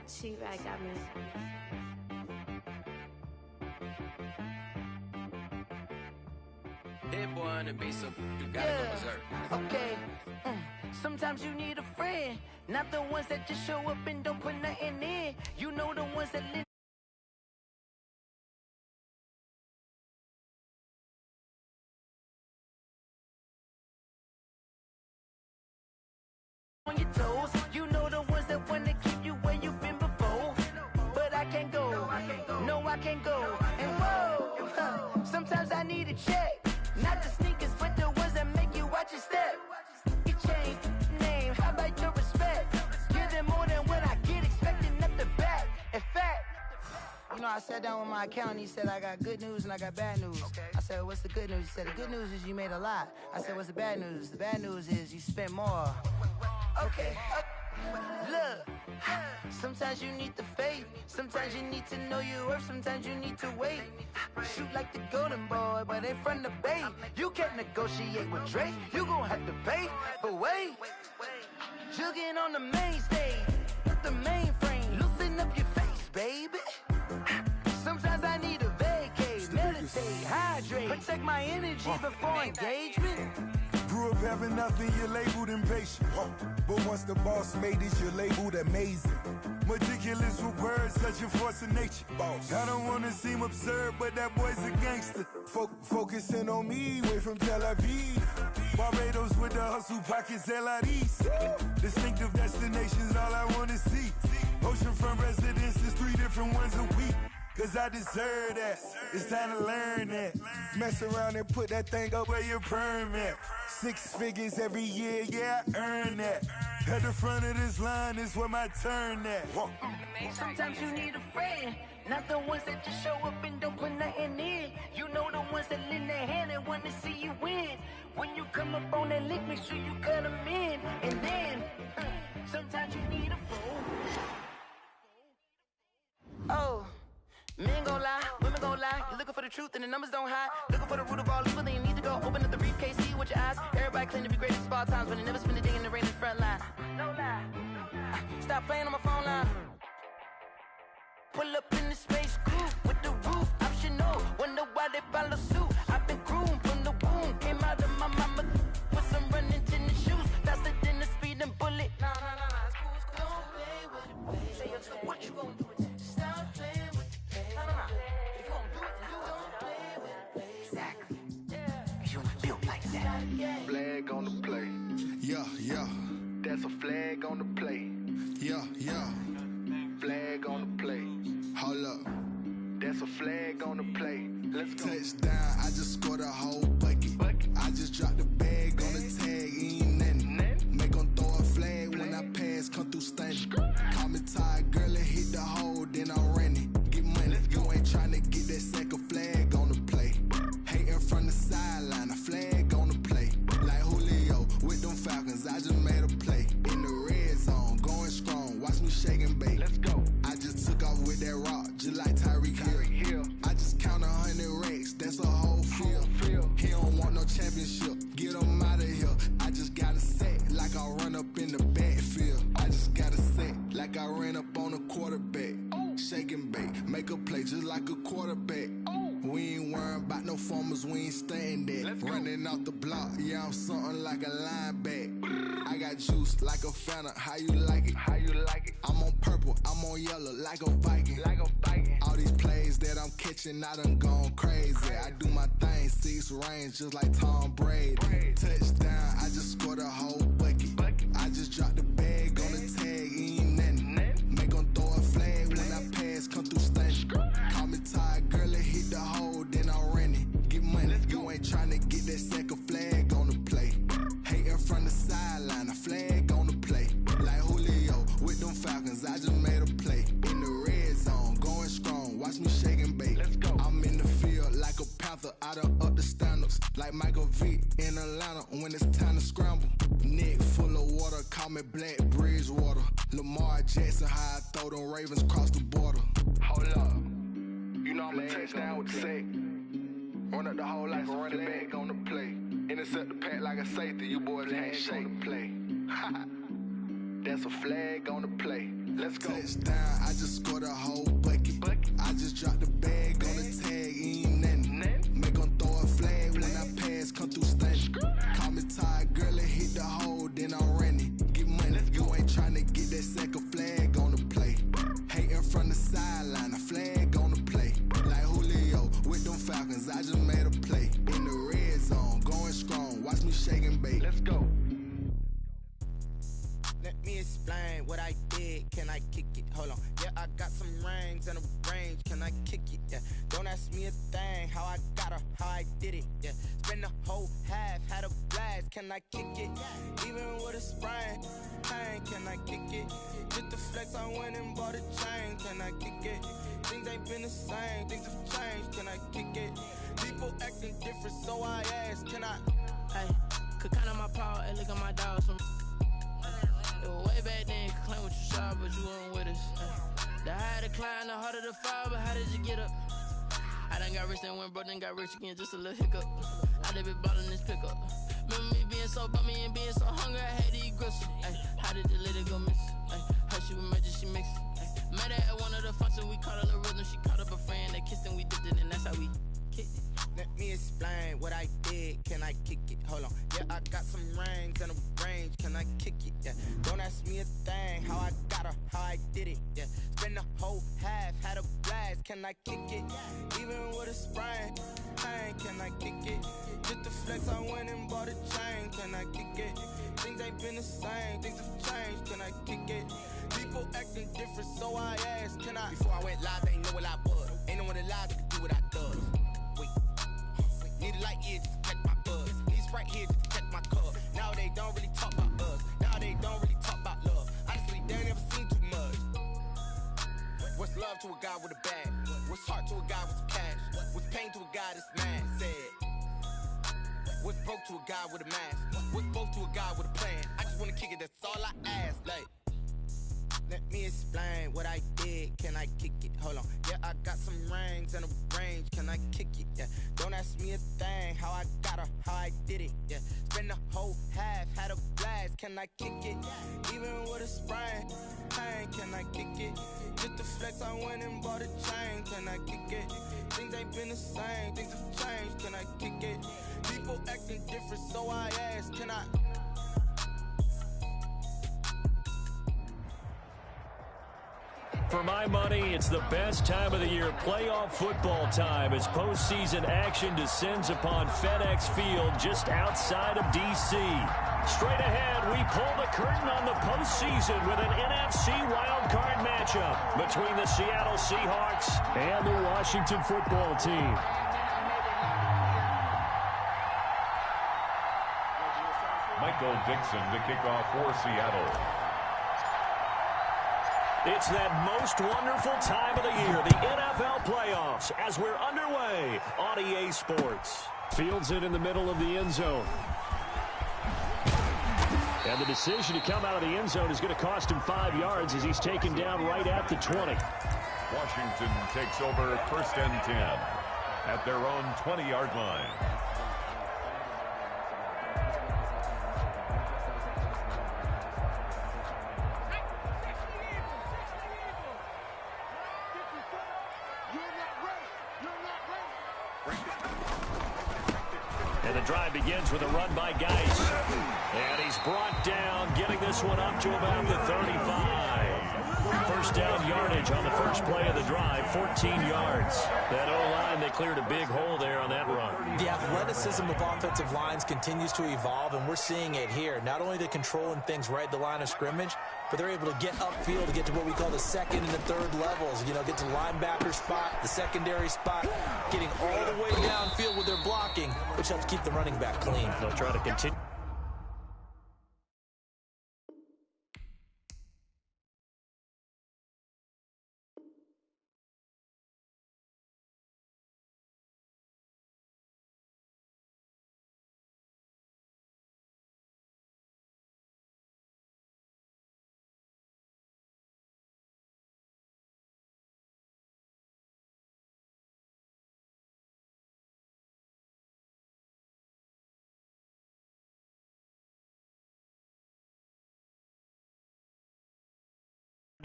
She right got me. Hit boy on the beat, so you gotta go berserk. Okay. Sometimes you need a friend, not the ones that just show up and don't put nothing in. You know the ones that live on your toes. You know the ones that wanna keep you where you've been before. But I can't go, no I can't go. And whoa, sometimes I need a check. Not the sneakers, but the ones that make you watch your step. You change name, how about your respect? Give them more than what I get, expecting nothing back. In fact, you know, I sat down with my accountant, he said I got good news and I got bad news. I said, what's the good news? He said, the good news is you made a lot. I said, what's the bad news? The bad news is you spent more. Okay, look, sometimes you need the faith, sometimes you need to know your worth, sometimes you need to wait. Shoot like the golden boy, but ain't from the bay. You can't negotiate with Drake, you gon' have to pay. But wait, jugging on the main stage, with the mainframe, loosen up your face, baby. Sometimes I need a vacate, meditate, hydrate, protect my energy before engagement. Grew up having nothing, you're labeled impatient. But once the boss made it, you're labeled amazing. Meticulous with words, such a force of nature. I don't wanna seem absurd, but that boy's a gangster. Focusing on me, way from Tel Aviv. Barbados with the hustle pockets, LIDs. Distinctive destinations, all I wanna see. Oceanfront residences, 3 different ones a week. Cause I deserve that, it's time to learn that. Mess around and put that thing up where your permit. 6 figures every year, yeah, I earn that. At the front of this line is where my turn at. Sometimes you need a friend, not the ones that just show up and don't put nothing in. You know the ones that lend their hand and wanna see you win. When you come up on that lick, make sure you cut them in. And then, sometimes you need a fool. Oh. Men gon' lie, women gon' lie. You're looking for the truth and the numbers don't hide. Looking for the root of all evil, then you need to go open up the briefcase, see with your eyes. Everybody claim to be greatest of all times, but they never spend a day in the rain in the front line. No lie. Stop playing on my phone line. Pull up in the space coupe with the roof optional. Wonder why they follow suit. I've been groomed from the womb. Came out of my mama with some running tennis shoes. Faster than the speeding bullet. No, it's cool, it's cool. Don't play with it, baby. Say what you gon' do? Stop playing. Flag on the play. Yeah. That's a flag on the play. Yeah. Flag on the play. Hold up. That's a flag on the play. Let's go. Touchdown, I just scored a whole bucket. I just dropped the bag on the tag, ain't nothing. Make 'em throw a flag when I pass, come through stunning. Call me tired, girl, and hit the hole, then I'm running. Get money, you ain't tryna get that second flag on the play. Hating from the sideline, a flag on the play. Like Julio with them Falcons, I just made a play. In the red zone, going strong, watch me shake and bake. Let's go. I just took off with that rock, just like Tyreek Hill. I just count 100 racks, that's a whole field. He don't want no championship, get him out of here. I just got a set, like I run up in the backfield. I just got a set, like I ran up on a quarterback. Shake and bake, make a play just like a quarterback. We ain't worrying about no formers, we ain't staying there. Running off the block, yeah, I'm something like a linebacker. I got juice like a Fanta, how you like it? I'm on purple, I'm on yellow, like a Viking. All these plays that I'm catching, I done gone crazy. I do my thing, 6 range, just like Tom Brady. Touchdown, I just scored a whole bucket. I just dropped the bag on the tag, ain't nothing. Make 'em throw a flag when I pass, come through stunning. Call me tired, girl, and hit the hole, then I'm running. Get money, you ain't tryna get that second flag on the play. Hating from the sideline, a flag on the play. Like Julio with them Falcons, I just made a play. In the red zone, going strong, watch me shake and bake. I'm in the field like a panther, I done up the standards. Like Michael Vick in Atlanta when it's time to scramble. Neck full of water, call me Black Bridgewater. Lamar Jackson, how I throw them Ravens across the border. Hold up. You know I'm a touchdown with the sack. Run up the whole like a running back on the play. Intercept the pack like a safety, you boys ain't shake the play. That's a flag on the play. Let's go. Touchdown, I just scored a whole bucket. I just dropped the bag on the tag, ain't nothing. Make 'em throw a flag when I pass, come through stunning. Call me tired, girl, and hit the hole, then I'm running. Get money, you ain't tryna get that second flag on the play. Hating from the sideline, a flag on the play. Like Julio with them Falcons, I just made a play. In the red zone, going strong, watch me shake and bake. Let's go. Let me explain what I did. Can I kick it? Hold on. Yeah, I got some rings and a range. Can I kick it? Yeah. Don't ask me a thing. How I got her, how I did it. Yeah. Spend the whole half, had a blast. Can I kick it? Even with a sprain, pain. Can I kick it? Just the flex, I went and bought a chain. Can I kick it? Things ain't been the same. Things have changed. Can I kick it? People acting different, so I ask. Can I? Hey, could count on my power and look at my dogs. It was way back then, you could claim what you saw, but you weren't with us. The higher the climb, the harder the fall, but how did you get up? I done got rich and went broke, then got rich again, just a little hiccup. I done been ballin' this pickup. Remember me being so bummy and being so hungry, I had to eat gristle. Ay, how did the lady go miss? Ay, her she was magic, she mixed. Met her at one of the functions, we caught a little rhythm, she caught up a friend, they kissed and we dipped it, and that's how we kicked it. Let me explain what I did. Can I kick it? Hold on. Yeah, I got some rings and a range. Can I kick it? Yeah. Don't ask me a thing. How I got her, how I did it. Yeah. Spend the whole half, had a blast. Can I kick it? Even with a sprain, pain. Can I kick it? Just the flex, I went and bought a chain. Can I kick it? Things ain't been the same. Things have changed. Can I kick it? People acting different, so I asked. Can I? Before I went live, they ain't know what I was. Ain't no one alive that could do what I does. Need a light here just to catch my buzz. Need Sprite here just to catch my cup. Now they don't really talk about us. Now they don't really talk about love. Honestly, they ain't never seen too much. What's love to a guy with a bag? What's heart to a guy with some cash? What's pain to a guy that's mad? Said. What's broke to a guy with a mask? What's broke to a guy with a plan? I just wanna kick it, that's all I ask. Like, let me explain what I did. Can I kick it? Hold on. Yeah, I got some rings and a range. Can I kick it? Yeah. Don't ask me a thing. How I got her, how I did it. Yeah. Spend the whole half, had a blast. Can I kick it? Even with a sprain, pain. Can I kick it? Just the flex, I went and bought a chain. Can I kick it? Things ain't been the same. Things have changed. Can I kick it? People acting different, so I ask. Can I? For my money, it's the best time of the year, playoff football time, as postseason action descends upon FedEx Field just outside of D.C. Straight ahead, we pull the curtain on the postseason with an NFC wildcard matchup between the Seattle Seahawks and the Washington football team. Michael Dixon to kick off for Seattle. It's that most wonderful time of the year, the NFL playoffs, as we're underway on EA Sports. Fields it in the middle of the end zone. And the decision to come out of the end zone is going to cost him 5 yards as he's taken down right at the 20. Washington takes over 1st and 10 at their own 20-yard line. And the drive begins with a run by Geis. And he's brought down, getting this one up to about the 35. First down yardage on the first play of the drive, 14 yards. That O-line, they cleared a big hole there on that run. The athleticism of offensive lines continues to evolve, and we're seeing it here. Not only the controlling things right at the line of scrimmage, but they're able to get upfield to get to what we call the second and the third levels. You know, get to the linebacker spot, the secondary spot, getting all the way downfield with their blocking, which helps keep the running back clean. They'll try to continue.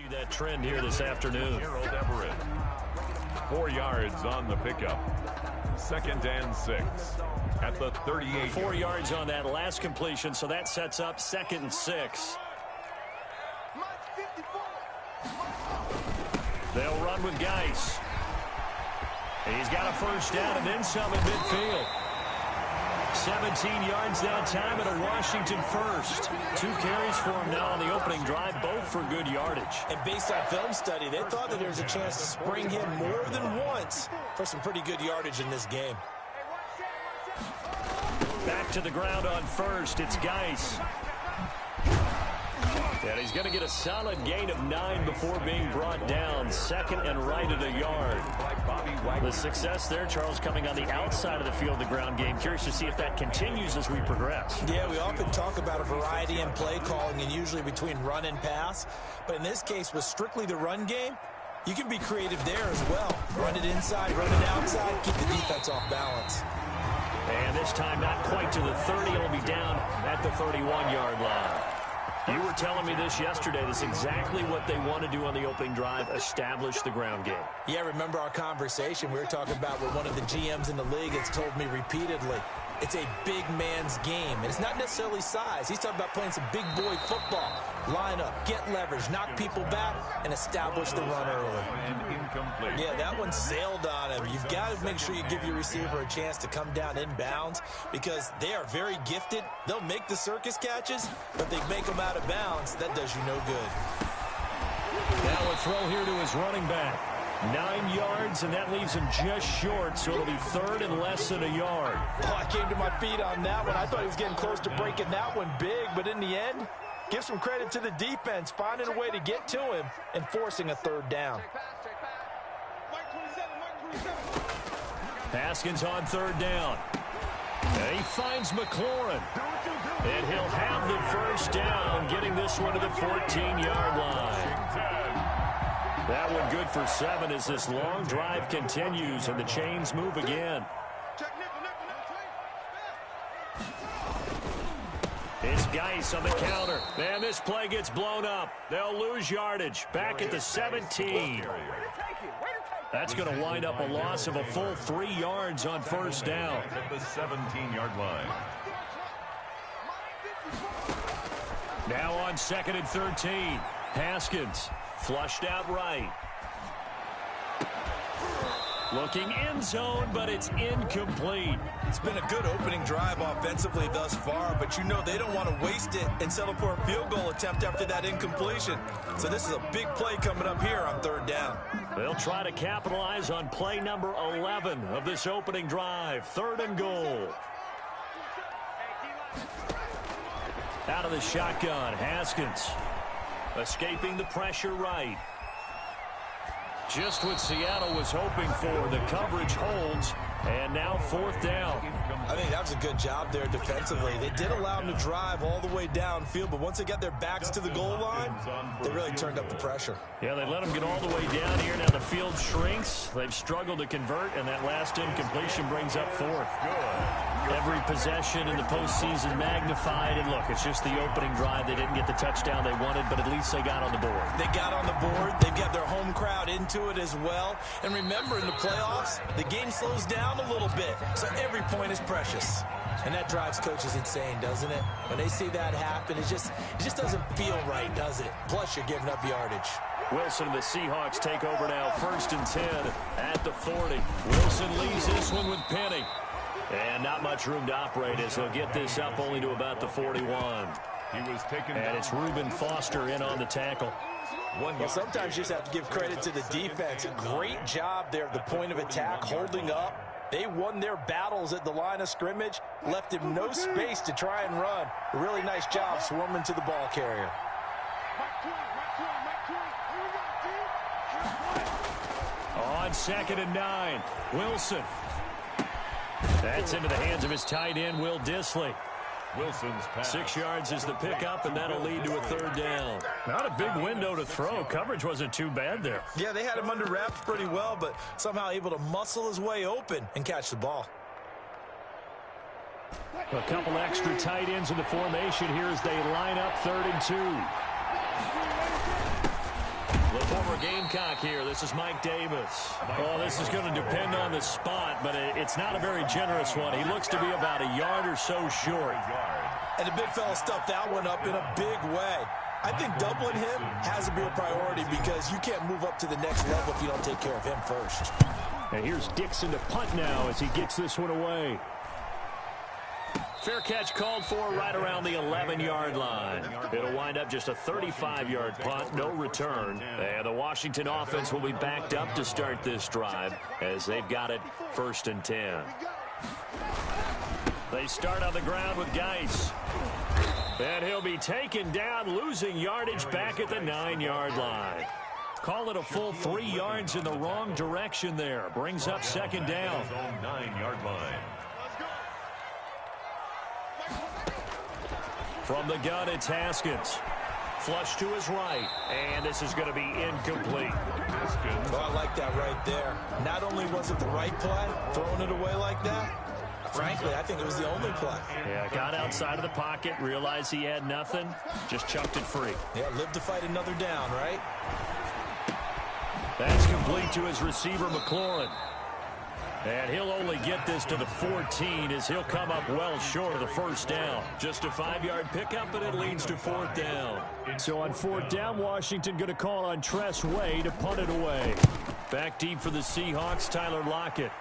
That trend here this afternoon. Harold Everett. 4 yards on the pickup. 2nd and 6 at the 38. 4 yards on that last completion, so that sets up 2nd and 6. They'll run with Geis. He's got a first down and then some in midfield. 17 yards that time and a Washington first. 2 carries for him now on the opening drive, both for good yardage. And based on film study, they thought that there was a chance to spring him more than once for some pretty good yardage in this game. Back to the ground on first. It's Geis. And he's going to get a solid gain of 9 before being brought down. 2nd and right at a yard. The success there, Charles, coming on the outside of the field, the ground game. Curious to see if that continues as we progress. Yeah, we often talk about a variety in play calling and usually between run and pass. But in this case, with strictly the run game, you can be creative there as well. Run it inside, run it outside, keep the defense off balance. And this time not quite to the 30. It'll be down at the 31-yard line. You were telling me this yesterday. This is exactly what they want to do on the opening drive, establish the ground game. Yeah, remember our conversation. We were talking about what one of the GMs in the league has told me repeatedly. It's a big man's game, and it's not necessarily size. He's talking about playing some big boy football. Line up, get leverage, knock people back, and establish the run early. Yeah, that one sailed on him. You've got to make sure you give your receiver a chance to come down inbounds because they are very gifted. They'll make the circus catches, but they make them out of bounds. That does you no good. Now a throw here to his running back. 9 yards, and that leaves him just short, so it'll be 3rd and less than a yard. Oh, I came to my feet on that one. I thought he was getting close to breaking that one big, but in the end, give some credit to the defense, finding a way to get to him and forcing a 3rd down. Haskins on 3rd down. And he finds McLaurin. And he'll have the first down, getting this one to the 14-yard line. That one good for 7 as this long drive continues and the chains move again. It's Geis on the counter. And this play gets blown up. They'll lose yardage. Back at the 17. That's going to wind up a loss of a full 3 yards on first down. At the 17-yard line. Now on 2nd and 13. Haskins flushed out right. Looking end zone, but it's incomplete. It's been a good opening drive offensively thus far, but you know they don't want to waste it and settle for a field goal attempt after that incompletion. So this is a big play coming up here on 3rd down. They'll try to capitalize on play number 11 of this opening drive. 3rd and goal. Out of the shotgun, Haskins. Escaping the pressure right. Just what Seattle was hoping for. The coverage holds, and now 4th down. I think that was a good job there defensively. They did allow them to drive all the way downfield, but once they got their backs to the goal line, they really turned up the pressure. Yeah, they let them get all the way down here. Now the field shrinks. They've struggled to convert, and that last incompletion brings up 4th. Every possession in the postseason magnified, and look, it's just the opening drive. They didn't get the touchdown they wanted, but at least they got on the board. They got on the board. They've got their home crowd into it as well. And remember, in the playoffs, the game slows down a little bit, so every point is precious. And that drives coaches insane, doesn't it? When they see that happen, it just doesn't feel right, does it? Plus, you're giving up yardage. Wilson and the Seahawks take over now, 1st and 10 at the 40. Wilson leaves this one with Penny. And not much room to operate as he'll get this up only to about the 41. He was taken and it's Reuben Foster in on the tackle. Well, sometimes you just have to give credit to the defense. Great job there at the point of attack, holding up. They won their battles at the line of scrimmage, left him no space to try and run. A really nice job swarming to the ball carrier. On 2nd and 9, Wilson. That's into the hands of his tight end, Will Dissly. Wilson's pass. 6 yards is the pickup, and that'll lead to a 3rd down. Not a big window to throw. Coverage wasn't too bad there. Yeah, they had him under wraps pretty well, but somehow able to muscle his way open and catch the ball. A couple extra tight ends in the formation here as they line up 3rd and 2. Gamecock here. This is Mike Davis. Oh, this is going to depend on the spot, but it's not a very generous one. He looks to be about a yard or so short. And the big fella stuffed that one up in a big way. I think doubling him has to be a priority because you can't move up to the next level if you don't take care of him first. And here's Dixon to punt now as he gets this one away. Fair catch called for right around the 11-yard line. It'll wind up just a 35-yard punt, no return. And the Washington offense will be backed up to start this drive as they've got it 1st and 10. They start on the ground with Geis. And he'll be taken down, losing yardage back at the 9-yard line. Call it a full 3 yards in the wrong direction there. Brings up 2nd down. 9-yard line. From the gun, it's Haskins. Flush to his right, and this is going to be incomplete. Oh, I like that right there. Not only was it the right play, throwing it away like that, frankly, I think it was the only play. Yeah, got outside of the pocket, realized he had nothing, just chucked it free. Yeah, live to fight another down, right? That's complete to his receiver, McLaurin. And he'll only get this to the 14 as he'll come up well short of the 1st down. Just a 5-yard pickup, and it leads to 4th down. So on 4th down, Washington going to call on Tress Way to punt it away. Back deep for the Seahawks, Tyler Lockett.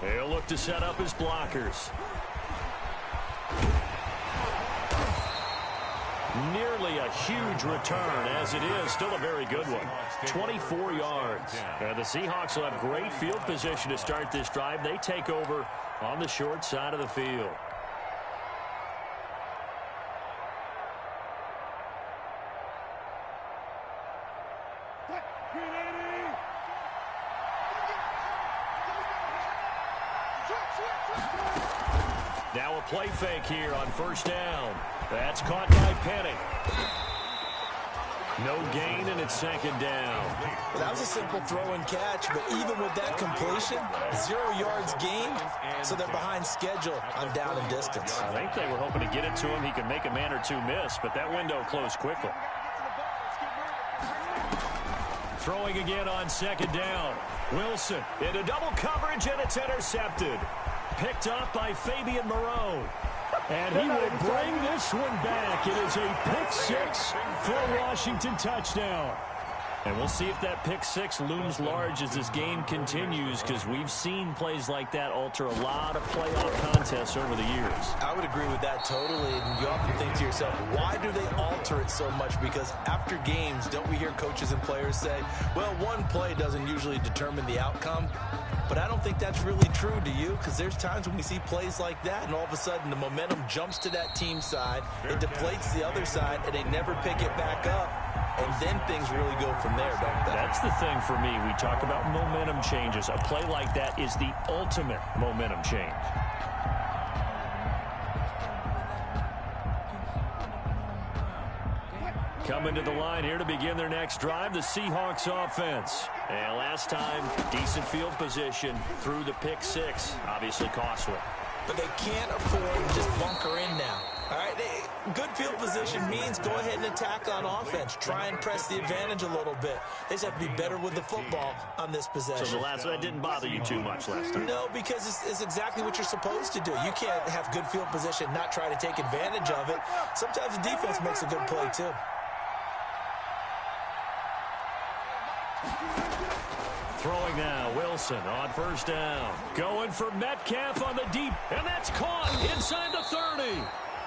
He'll look to set up his blockers. Nearly a huge return, as it is still a very good one. 24 yards. And the Seahawks will have great field position to start this drive. They take over on the short side of the field. Now a play fake here on 1st down. That's caught by Penny. No gain, and it's 2nd down. Well, that was a simple throw and catch, but even with that completion, 0 yards gained, so they're behind schedule on down and distance. I think they were hoping to get it to him. He could make a man or two miss, but that window closed quickly. Throwing again on 2nd down. Wilson into double coverage, and it's intercepted. Picked up by Fabian Moreau. And he will bring this one back. It is a pick 6 for a Washington touchdown. And we'll see if that pick 6 looms large as this game continues, because we've seen plays like that alter a lot of playoff contests over the years. I would agree with that totally. And you often think to yourself, why do they alter it so much? Because after games, don't we hear coaches and players say, well, one play doesn't usually determine the outcome? But I don't think that's really true, do you? Because there's times when we see plays like that, and all of a sudden the momentum jumps to that team side, it deflates the other side, and they never pick it back up, and then things really go from there, don't they? That's the thing for me. We talk about momentum changes. A play like that is the ultimate momentum change. Coming to the line here to begin their next drive, the Seahawks offense. And last time, decent field position through the pick 6. Obviously costly. But they can't afford to just bunker in now. All right, good field position means go ahead and attack on offense. Try and press the advantage a little bit. They just have to be better with the football on this possession. So that didn't bother you too much last time? No, because it's exactly what you're supposed to do. You can't have good field position, not try to take advantage of it. Sometimes the defense makes a good play too. Throwing now, Wilson on 1st down. Going for Metcalf on the deep, and that's caught inside the 30.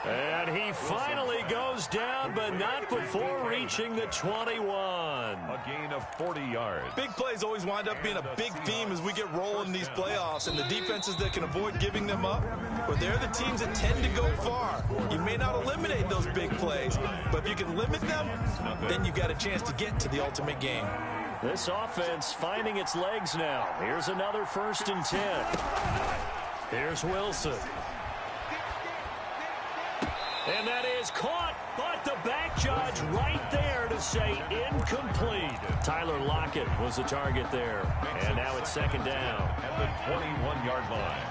And he finally goes down, but not before reaching the 21. A gain of 40 yards. Big plays always wind up being a big theme as we get rolling in these playoffs, and the defenses that can avoid giving them up, well, they're the teams that tend to go far. You may not eliminate those big plays, but if you can limit them, then you've got a chance to get to the ultimate game. This offense finding its legs now. Here's another 1st and 10. Here's Wilson. And that is caught, but the back judge right there to say incomplete. Tyler Lockett was the target there. And now it's 2nd down. At the 21-yard line.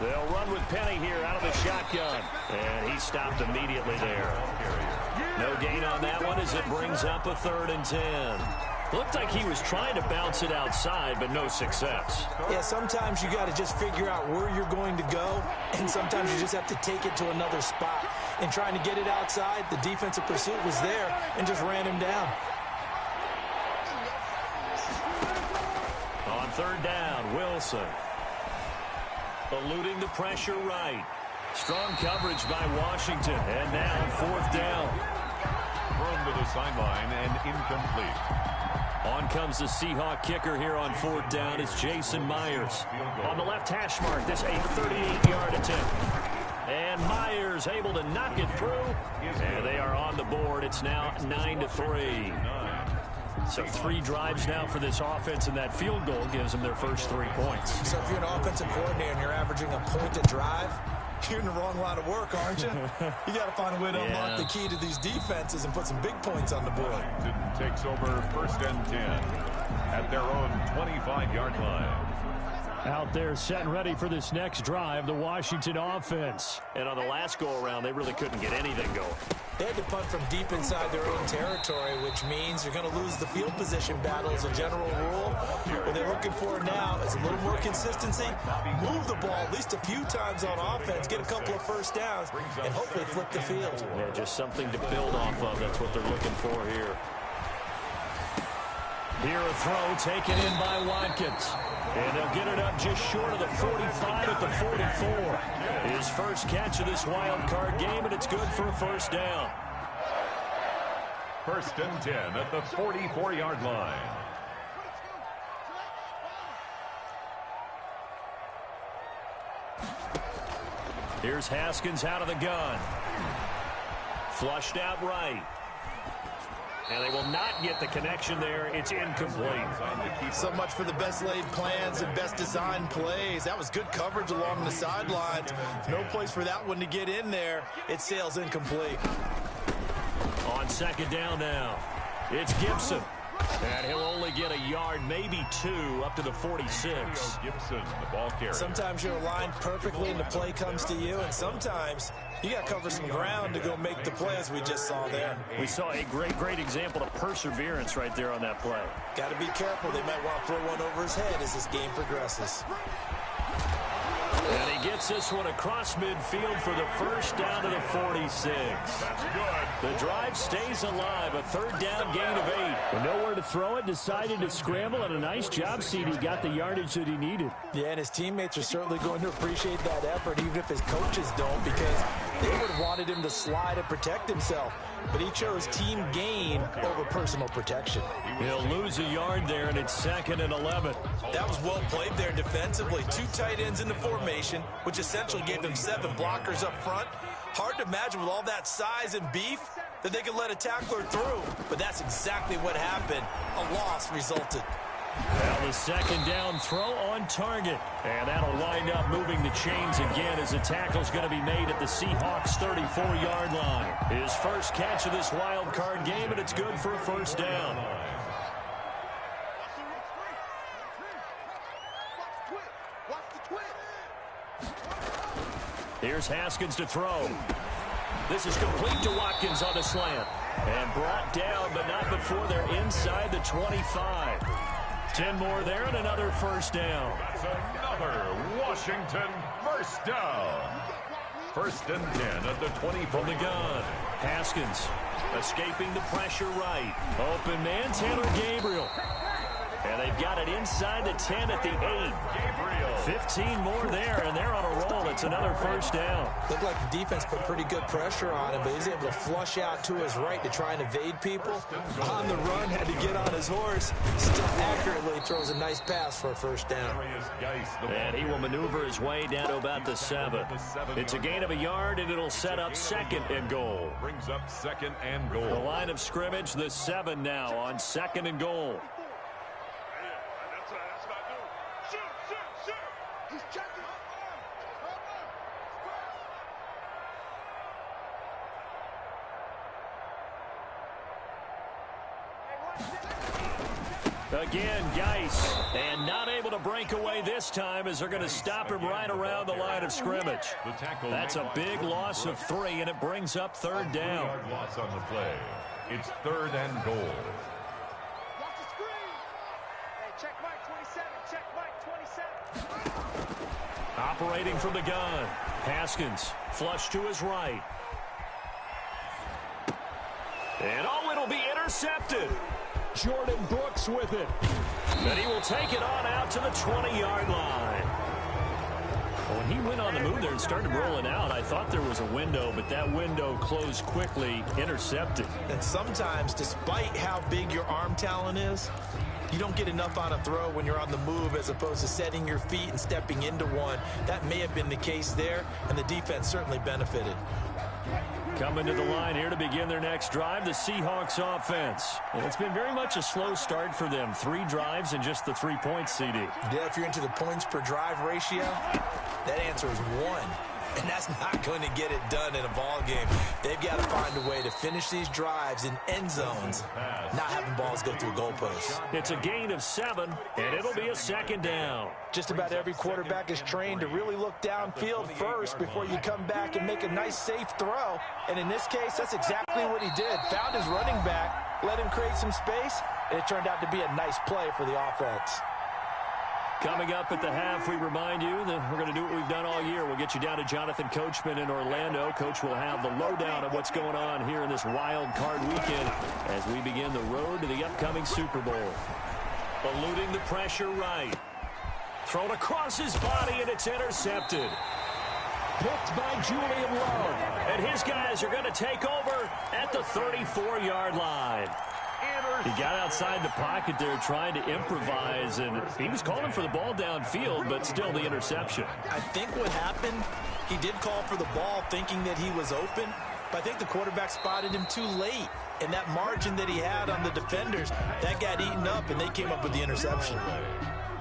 They'll run with Penny here out of the shotgun. And he stopped immediately there. No gain on that one as it brings up a 3rd and 10. Looked like he was trying to bounce it outside, but no success. Yeah, sometimes you got to just figure out where you're going to go, and sometimes you just have to take it to another spot. And trying to get it outside, the defensive pursuit was there and just ran him down. On 3rd down, Wilson. Eluding the pressure right. Strong coverage by Washington, and now 4th down. Thrown to the sideline and incomplete. On comes the Seahawk kicker here on 4th down. It's Jason Myers. On the left hash mark, this a 38-yard attempt. And Myers able to knock it through. And they are on the board. It's now 9-3. So 3 drives now for this offense, and that field goal gives them their first 3 points. So if you're an offensive coordinator and you're averaging a point a drive, you're in the wrong line of work, aren't you? You got to find a way to unlock the key to these defenses and put some big points on the board. Washington takes over 1st and 10 at their own 25-yard line. Out there set and ready for this next drive, the Washington offense. And on the last go-around, they really couldn't get anything going. They had to punt from deep inside their own territory, which means you're going to lose the field position battle as a general rule. What they're looking for now is a little more consistency, move the ball at least a few times on offense, get a couple of first downs, and hopefully flip the field. Yeah, just something to build off of. That's what they're looking for here. Here a throw taken in by Watkins. And they'll get it up just short of the 45 at the 44. His first catch of this wild card game, and it's good for a 1st down. 1st and 10 at the 44-yard line. Here's Haskins out of the gun. Flushed out right. And they will not get the connection there. It's incomplete. So much for the best laid plans and best designed plays. That was good coverage along the sidelines. No place for that one to get in there. It sails incomplete. On 2nd down now, it's Gibson. And he'll only get a yard, maybe 2, up to the 46. Gibson, the ball carrier. Sometimes you're aligned perfectly and the play comes to you, and sometimes you got to cover some ground to go make the play, as we just saw there. We saw a great example of perseverance right there on that play. Got to be careful. They might want to throw one over his head as this game progresses. And he gets this one across midfield for the 1st down to the 46. That's good. The drive stays alive. A 3rd down gain of 8. With nowhere to throw it, decided to scramble, and a nice job, CD. Got the yardage that he needed. Yeah, and his teammates are certainly going to appreciate that effort, even if his coaches don't, because they would have wanted him to slide and protect himself. But he chose team gain over personal protection. He'll lose a yard there, and it's 2nd and 11. That was well played there defensively. 2 tight ends in the formation, which essentially gave them 7 blockers up front. Hard to imagine with all that size and beef that they could let a tackler through. But that's exactly what happened. A loss resulted. Now the 2nd down throw on target. And that'll wind up moving the chains again as the tackle's going to be made at the Seahawks' 34-yard line. His first catch of this wild card game, and it's good for a 1st down. Here's Haskins to throw. This is complete to Watkins on the slant. And brought down, but not before they're inside the 25. 10 more there and another 1st down. That's another Washington 1st down. 1st and 10 at the 20. From the gun, Haskins escaping the pressure right. Open man, Taylor Gabriel. And they've got it inside the 10 at the 8. Gabriel. 15 more there, and they're on a roll. It's another 1st down. Looked like the defense put pretty good pressure on him, but he's able to flush out to his right to try and evade people. On the run, had to get on his horse. Still accurately throws a nice pass for a 1st down. And he will maneuver his way down to about the 7. It's a gain of a yard, and it'll set up 2nd and goal. Brings up 2nd and goal. The line of scrimmage, the 7 now on 2nd and goal. Again, Geis, and not able to break away this time as they're going to stop him right around the line of scrimmage. That's a big loss of 3, and it brings up 3rd down. Loss on the play. It's 3rd and goal. Watch the screen. Hey, check Mike 27. Check Mike 27. Operating from the gun. Haskins, flush to his right. And it'll be intercepted. Jordan Brooks with it. And he will take it on out to the 20-yard line. When he went on the move there and started rolling out, I thought there was a window, but that window closed quickly, intercepted. And sometimes, despite how big your arm talent is, you don't get enough on a throw when you're on the move as opposed to setting your feet and stepping into one. That may have been the case there, and the defense certainly benefited. Coming to the line here to begin their next drive, the Seahawks offense. And it's been very much a slow start for them. 3 drives and just the 3 points, CD. Yeah, if you're into the points per drive ratio, that answer is 1. And that's not going to get it done in a ball game. They've got to find a way to finish these drives in end zones, not having balls go through goalposts. It's a gain of 7, and it'll be a 2nd down. Just about every quarterback is trained to really look downfield first before you come back and make a nice, safe throw. And in this case, that's exactly what he did. Found his running back, let him create some space, and it turned out to be a nice play for the offense. Coming up at the half, we remind you that we're going to do what we've done all year. We'll get you down to Jonathan Coachman in Orlando. Coach will have the lowdown of what's going on here in this wild card weekend as we begin the road to the upcoming Super Bowl. Eluding the pressure right. Thrown across his body, and it's intercepted. Picked by Julian Love. And his guys are going to take over at the 34-yard line. He got outside the pocket there trying to improvise, and he was calling for the ball downfield, but still the interception. I think what happened, he did call for the ball thinking that he was open, but I think the quarterback spotted him too late. And that margin that he had on the defenders, that got eaten up, and they came up with the interception.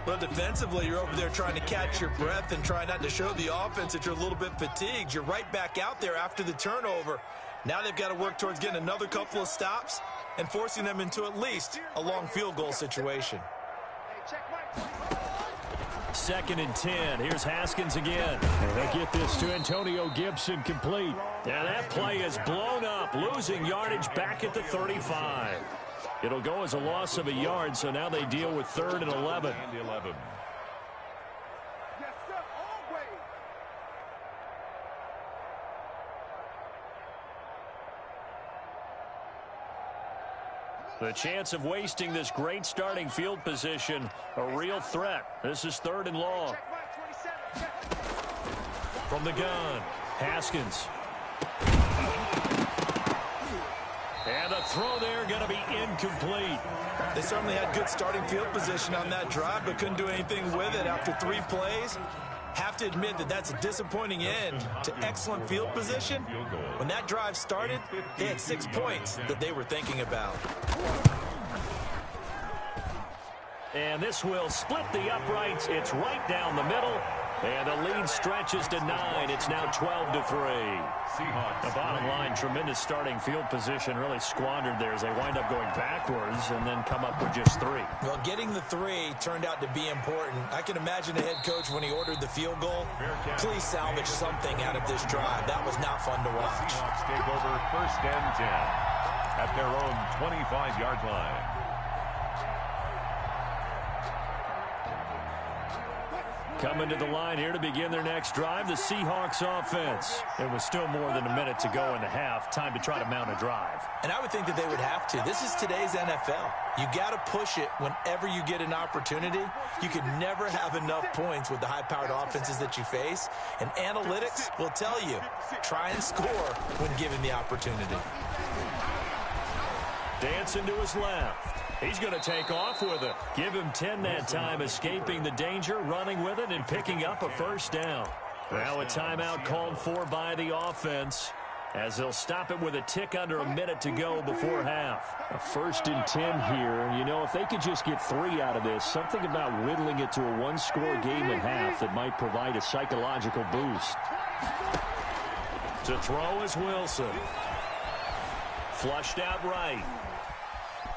Well, defensively, you're over there trying to catch your breath and try not to show the offense that you're a little bit fatigued. You're right back out there after the turnover. Now they've got to work towards getting another couple of stops and forcing them into at least a long field goal situation. 2nd and 10. Here's Haskins again. And they get this to Antonio Gibson complete. And that play is blown up, losing yardage back at the 35. It'll go as a loss of a yard, so now they deal with 3rd and 11. The chance of wasting this great starting field position, a real threat. This is 3rd and long. From the gun, Haskins. And the throw there going to be incomplete. They certainly had good starting field position on that drive, but couldn't do anything with it after 3 plays. Have to admit that that's a disappointing end to excellent field position. When that drive started, they had 6 points that they were thinking about. And this will split the uprights. It's right down the middle. And the lead stretches to 9. It's now 12-3. The bottom line, tremendous starting field position, really squandered there as they wind up going backwards and then come up with just 3. Well, getting the 3 turned out to be important. I can imagine the head coach when he ordered the field goal. Please salvage something out of this drive. That was not fun to watch. Seahawks take over 1st and 10 at their own 25-yard line. Coming to the line here to begin their next drive, the Seahawks offense. There was still more than a minute to go in the half. Time to try to mount a drive. And I would think that they would have to. This is today's NFL. You got to push it whenever you get an opportunity. You could never have enough points with the high-powered offenses that you face. And analytics will tell you, try and score when given the opportunity. Dancing to his left. He's going to take off with it. Give him 10 that time, escaping the danger, running with it, and picking up a 1st down. Now a timeout called for by the offense as they'll stop it with a tick under a minute to go before half. A 1st and 10 here. You know, if they could just get 3 out of this, something about whittling it to a 1-score game at half that might provide a psychological boost. To throw is Wilson. Flushed out right.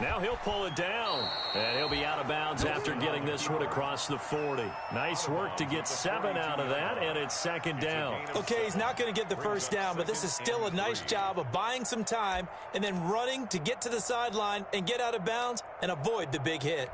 Now he'll pull it down, and he'll be out of bounds after getting this one across the 40. Nice work to get 7 out of that, and it's second down. Okay, he's not going to get the first down, but this is still a nice job of buying some time and then running to get to the sideline and get out of bounds and avoid the big hit.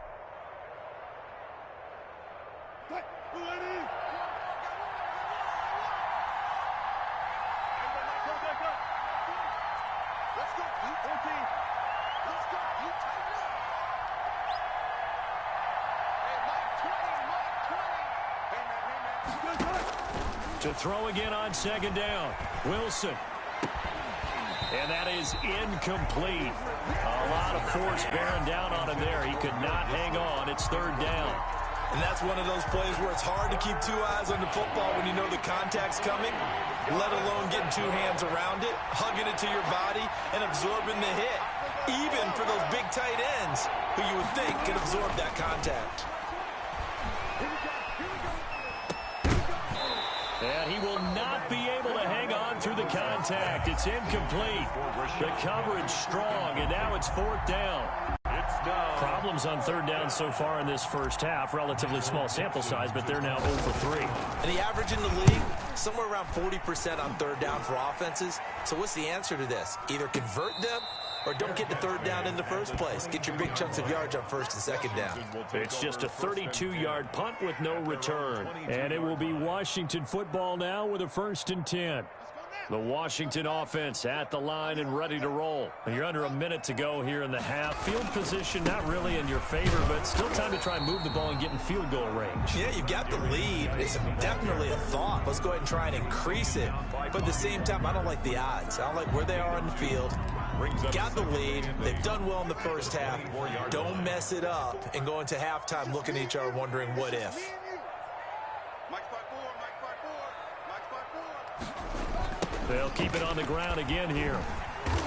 To throw again on second down, Wilson. And that is incomplete. A lot of force bearing down on him there. He could not hang on. It's third down. And that's one of those plays where it's hard to keep 2 eyes on the football when you know the contact's coming, let alone getting 2 hands around it, hugging it to your body, and absorbing the hit, even for those big tight ends who you would think can absorb that contact. And he will not be able to hang on through the contact. It's incomplete. The coverage strong, and now it's fourth down. Problems on third down so far in this first half. Relatively small sample size, but they're now 0 for 3. And the average in the league, somewhere around 40% on third down for offenses. So what's the answer to this? Either convert them or don't get the third down in the first place. Get your big chunks of yards on first and second down. It's just a 32-yard punt with no return. And it will be Washington football now with a 1st and 10. The Washington offense at the line and ready to roll. You're under a minute to go here in the half. Field position not really in your favor, but still time to try and move the ball and get in field goal range. Yeah, you've got the lead. It's definitely a thought. Let's go ahead and try and increase it. But at the same time, I don't like the odds. I don't like where they are on the field. Got the lead. They've done well in the first half. Don't mess it up and go into halftime looking at each other wondering what if. They'll keep it on the ground again here.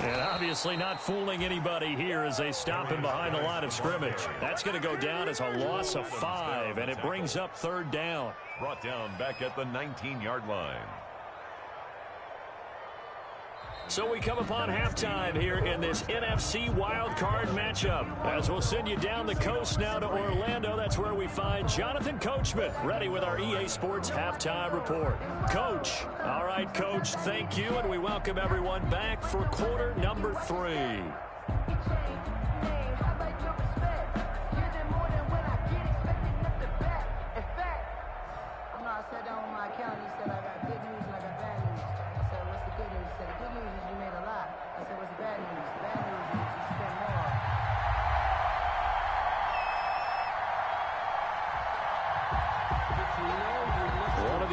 And obviously not fooling anybody here as they stop him behind the line of scrimmage. That's going to go down as a loss of 5, and it brings up third down. Brought down back at the 19-yard line. So we come upon halftime here in this NFC wildcard matchup. As we'll send you down the coast now to Orlando. That's where we find Jonathan Coachman ready with our EA Sports halftime report. Coach. All right, Coach, thank you, and we welcome everyone back for quarter number 3.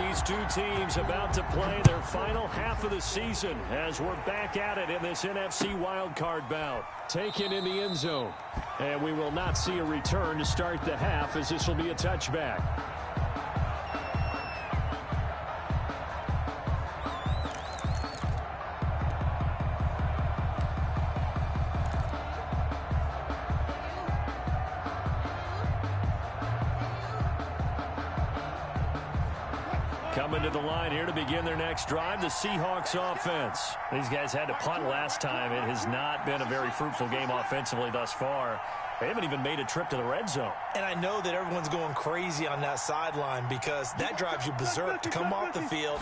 These two teams about to play their final half of the season as we're back at it in this NFC wildcard bout. Taken in the end zone. And we will not see a return to start the half as this will be a touchback. Coming to the line here to begin their next drive, the Seahawks offense. These guys had to punt last time. It has not been a very fruitful game offensively thus far. They haven't even made a trip to the red zone. And I know that everyone's going crazy on that sideline because that drives you berserk to come off the field,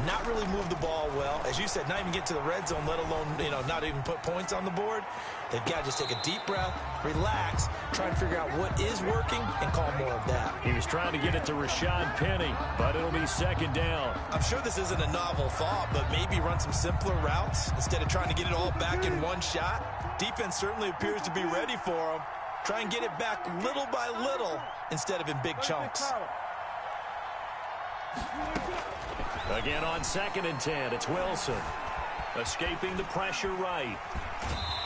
not really move the ball well. As you said, not even get to the red zone, let alone, not even put points on the board. They've got to just take a deep breath, relax, try and figure out what is working and call more of that. He was trying to get it to Rashad Penny, but it'll be second down. I'm sure this isn't a novel thought, but maybe run some simpler routes instead of trying to get it all back in one shot. Defense certainly appears to be ready for them. Try and get it back little by little instead of in big chunks. Again on 2nd and 10, it's Wilson. Escaping the pressure right.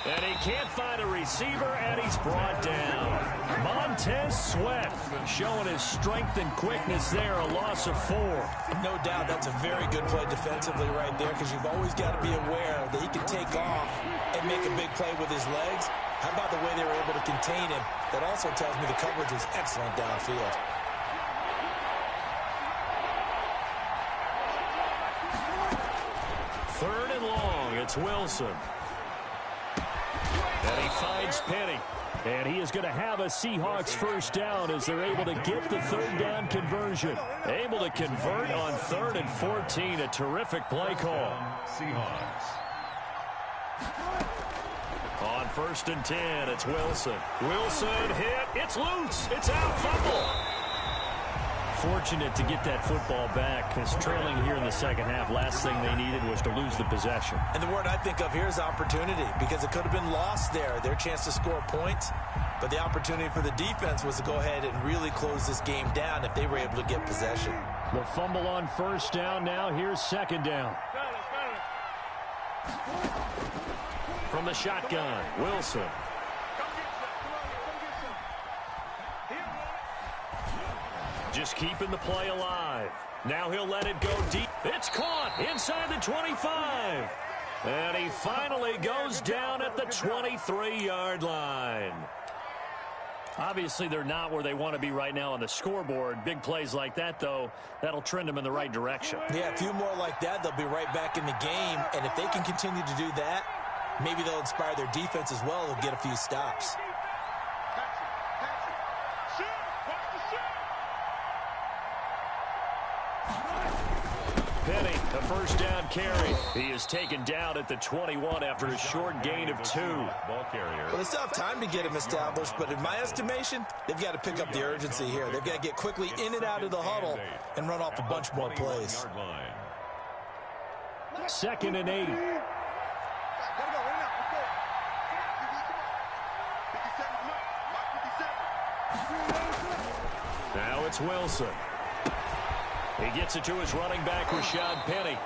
And he can't find a receiver, and he's brought down. Montez Sweat showing his strength and quickness there, a loss of 4. No doubt that's a very good play defensively right there because you've always got to be aware that he can take off and make a big play with his legs. How about the way they were able to contain him? That also tells me the coverage was excellent downfield. Third and long, it's Wilson. And he finds Penny. And he is going to have a Seahawks first down as they're able to get the third down conversion. Able to convert on 3rd and 14. A terrific play call. Seahawks. On 1st and 10, it's Wilson. Wilson hit. It's loose. It's out. Fumble. Fortunate to get that football back because trailing here in the second half, last thing they needed was to lose the possession. And the word I think of here is opportunity because it could have been lost there, their chance to score points. But the opportunity for the defense was to go ahead and really close this game down if they were able to get possession. The fumble on 1st down. Now here's 2nd down. From the shotgun, Wilson. Just keeping the play alive. Now he'll let it go deep. It's caught inside the 25. And he finally goes down at the 23-yard line. Obviously, they're not where they want to be right now on the scoreboard. Big plays like that, though, that'll trend them in the right direction. Yeah, a few more like that, they'll be right back in the game. And if they can continue to do that, maybe they'll inspire their defense as well. They'll get a few stops. Penny, a first down carry. He is taken down at the 21 after a short gain of 2. Ball carrier. Well, they still have time to get him established, but in my estimation, they've got to pick up the urgency here. They've got to get quickly in and out of the huddle and run off a bunch more plays. 2nd and 8. Now it's Wilson. He gets it to his running back, Rashad Penny.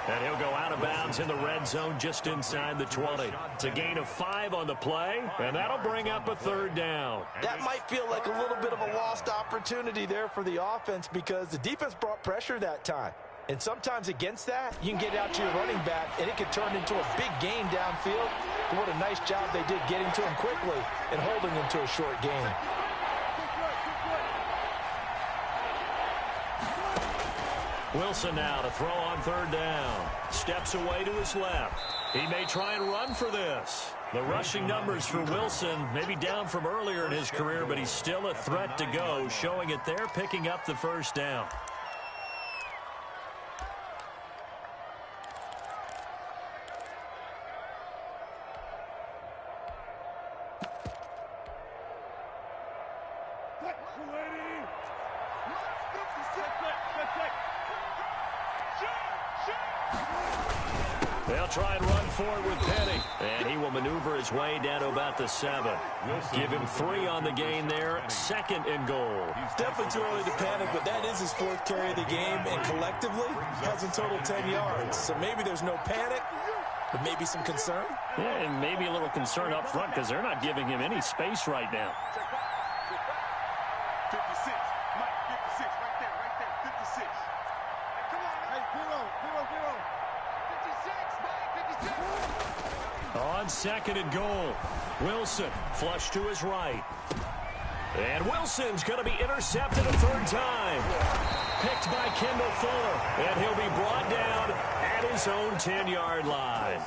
And he'll go out of bounds in the red zone just inside the 20. It's a gain of 5 on the play, and that'll bring up a 3rd down. That might feel like a little bit of a lost opportunity there for the offense because the defense brought pressure that time. And sometimes against that, you can get out to your running back, and it could turn into a big gain downfield. But what a nice job they did getting to him quickly and holding him to a short gain. Wilson now to throw on 3rd down. Steps away to his left. He may try and run for this. The rushing numbers for Wilson may be down from earlier in his career, but he's still a threat to go, showing it there, picking up the first down. They'll try and run for it with Penny. And he will maneuver his way down to about the 7. Give him 3 on the gain there. 2nd and goal. It's definitely too early to panic, but that is his 4th carry of the game. And collectively, has in total 10 yards. So maybe there's no panic, but maybe some concern. Yeah, and maybe a little concern up front because they're not giving him any space right now. 56. Mike, 56. Right there. 56. Hey, come on. Hey, 0. 56, Mike, 56. On 2nd and goal, Wilson flush to his right. And Wilson's going to be intercepted a 3rd time. Picked by Kendall Fuller. And he'll be brought down at his own 10-yard line.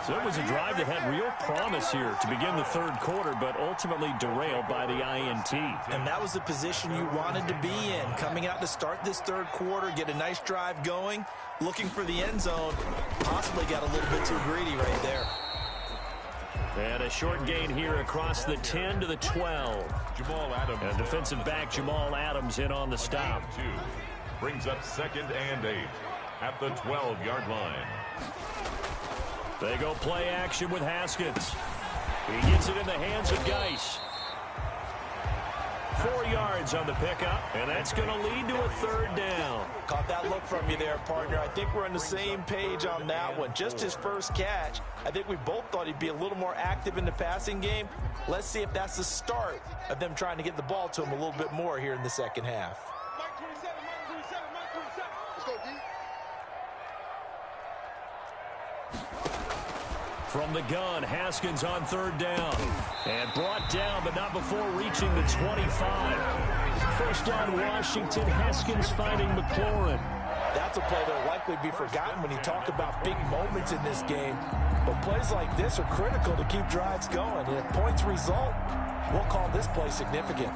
So it was a drive that had real promise here to begin the 3rd quarter, but ultimately derailed by the INT. And that was the position you wanted to be in. Coming out to start this 3rd quarter, get a nice drive going, looking for the end zone. Possibly got a little bit too greedy right there. And a short gain here across the 10 to the 12. Jamal Adams. And defensive back Jamal Adams in on the stop. 2 brings up 2nd and 8 at the 12-yard line. They go play action with Haskins. He gets it in the hands of Geis. 4 yards on the pickup, and that's going to lead to a 3rd down. Caught that look from you there, partner. I think we're on the same page on that one. Just his first catch. I think we both thought he'd be a little more active in the passing game. Let's see if that's the start of them trying to get the ball to him a little bit more here in the second half. Mike 27, Mike 27, Mike 27. Let's go, D. From the gun, Haskins on 3rd down. And brought down, but not before reaching the 25. First down, Washington. Haskins finding McLaurin. That's That's a play that will likely be forgotten when you talk about big moments in this game. But plays like this are critical to keep drives going. And if points result, we'll call this play significant.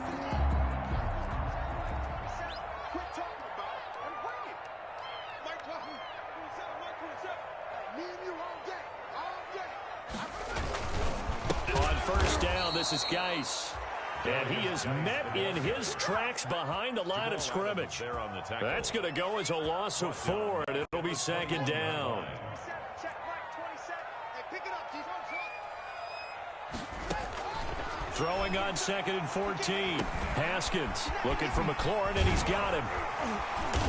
On first down, this is Geis. And he is met in his tracks behind the line of scrimmage. That's going to go as a loss of 4, and it'll be second down. Throwing on 2nd and 14. Haskins looking for McLaurin, and he's got him.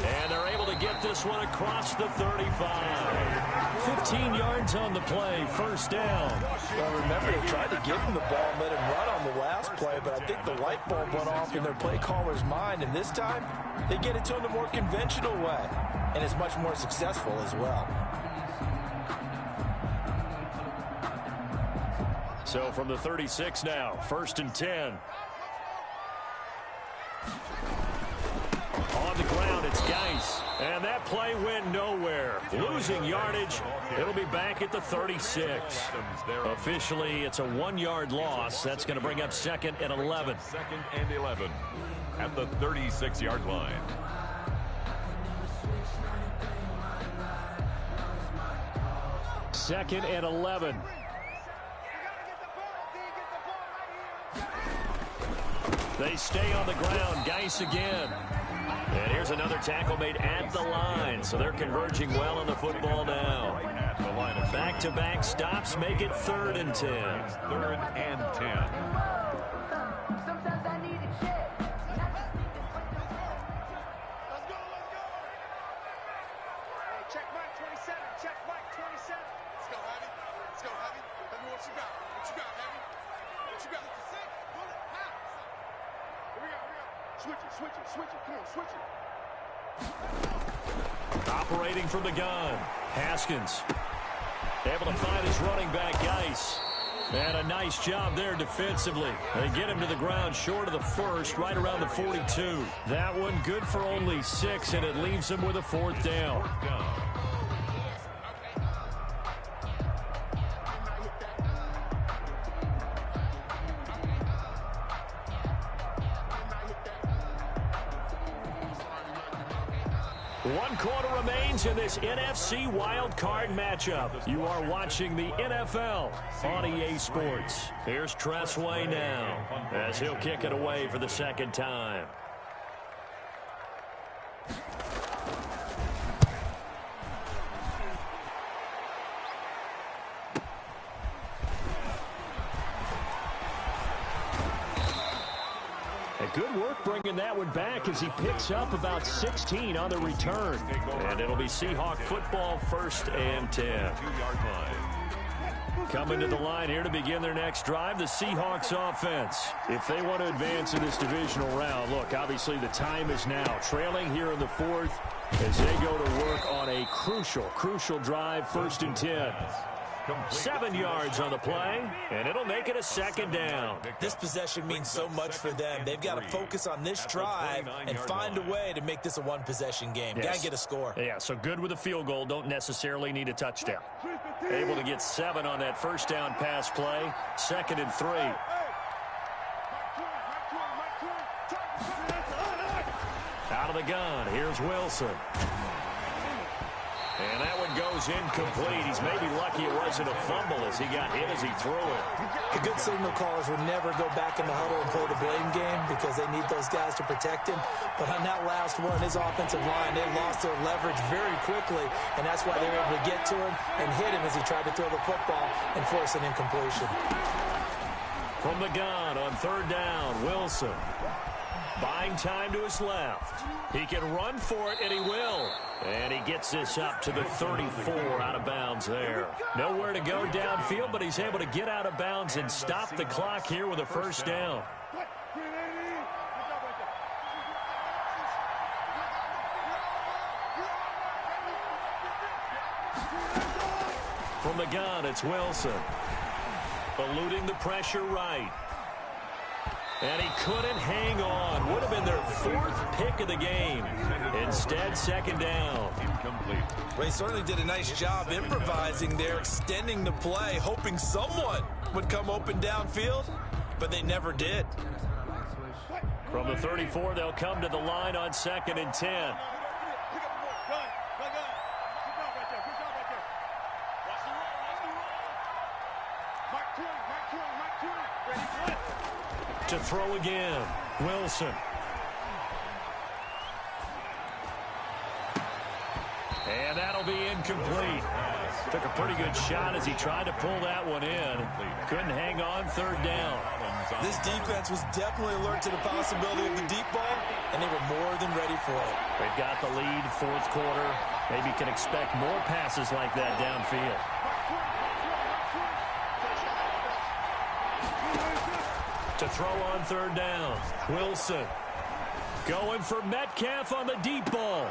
And they're able to get this one across the 35. 15 yards on the play, first down. Well, remember, they tried to give him the ball and let him run on the last play, but I think the light bulb went off in their play caller's mind, and this time they get it to him the more conventional way, and it's much more successful as well. So from the 36 now, 1st and 10. On the ground, it's Geis. And that play went nowhere. Losing yardage. It'll be back at the 36. Officially, it's a 1-yard loss. That's going to bring up 2nd and 11. 2nd and 11 at the 36-yard line. Second and 11. They stay on the ground. Geis again. And here's another tackle made at the line. So they're converging well on the football now. Back-to-back stops make it 3rd and 10. 3rd and 10. Sometimes I need a check. Check Mike 27. Check Mike 27. Let's go, Heavy. Let's go, Heavy. Tell me what you got. What you got, Heavy? What you got? Switch it. Come on, switch it. Operating from the gun. Haskins. Able to find his running back, Geis. And a nice job there defensively. They get him to the ground short of the 1st, right around the 42. That one good for only 6, and it leaves him with a 4th down. One quarter remains in this NFC wildcard matchup. You are watching the NFL on EA Sports. Here's Tressway now as he'll kick it away for the 2nd time. Good work bringing that one back as he picks up about 16 on the return. And it'll be Seahawk football, 1st and 10. 2-yard line. Coming to the line here to begin their next drive, the Seahawks offense. If they want to advance in this divisional round, look, obviously the time is now. Trailing here in the 4th as they go to work on a crucial drive, 1st and 10. 7 yards on the play, and it'll make it a 2nd down. This possession means so much for them. They've got to focus on this drive and find a way to make this a one-possession game. Yes. Got to get a score. Yeah, so good with a field goal. Don't necessarily need a touchdown. Able to get 7 on that 1st down pass play. 2nd and 3. Out of the gun, here's Wilson. And that one goes incomplete. He's maybe lucky it wasn't a fumble as he got hit as he threw it. The good signal callers would never go back in the huddle and play the blame game because they need those guys to protect him. But on that last one, his offensive line, they lost their leverage very quickly, and that's why they were able to get to him and hit him as he tried to throw the football and force an incompletion. From the gun on 3rd down, Wilson. Buying time to his left. He can run for it, and he will. And he gets this up to the 34 out of bounds there. Nowhere to go downfield, but he's able to get out of bounds and stop the clock here with a 1st down. From the gun, it's Wilson. Eluding the pressure right. And he couldn't hang on. Would have been their 4th pick of the game. Instead, 2nd down. Incomplete. Ray certainly did a nice job improvising there, extending the play, hoping someone would come open downfield, but they never did. From the 34, they'll come to the line on 2nd and 10. To throw again, Wilson. And that'll be incomplete. Took a pretty good shot as he tried to pull that one in. Couldn't hang on, 3rd down. This defense was definitely alert to the possibility of the deep ball, and they were more than ready for it. They've got the lead, 4th quarter. Maybe can expect more passes like that downfield. To throw on 3rd down, Wilson. Going for Metcalf on the deep ball.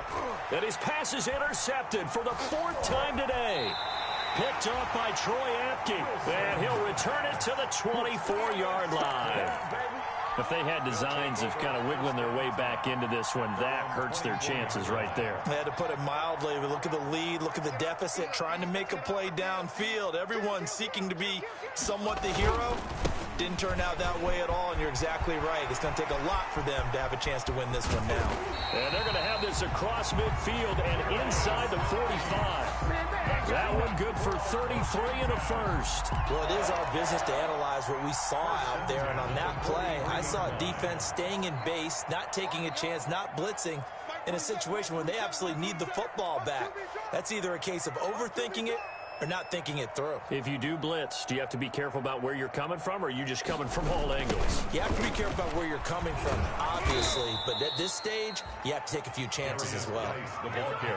And his pass is intercepted for the 4th time today. Picked off by Troy Apke. And he'll return it to the 24-yard line. If they had designs of kind of wiggling their way back into this one, that hurts their chances right there. They had to put it mildly. Look at the lead, look at the deficit, trying to make a play downfield. Everyone seeking to be somewhat the hero. Didn't turn out that way at all, and you're exactly right. It's going to take a lot for them to have a chance to win this one now. And they're going to have this across midfield and inside the 45. That one good for 33 and a 1st. Well, it is our business to analyze what we saw out there, and on that play, I saw a defense staying in base, not taking a chance, not blitzing in a situation where they absolutely need the football back. That's either a case of overthinking it or not thinking it through. If you do blitz, do you have to be careful about where you're coming from, or are you just coming from all angles? You have to be careful about where you're coming from, obviously, but at this stage, you have to take a few chances as well.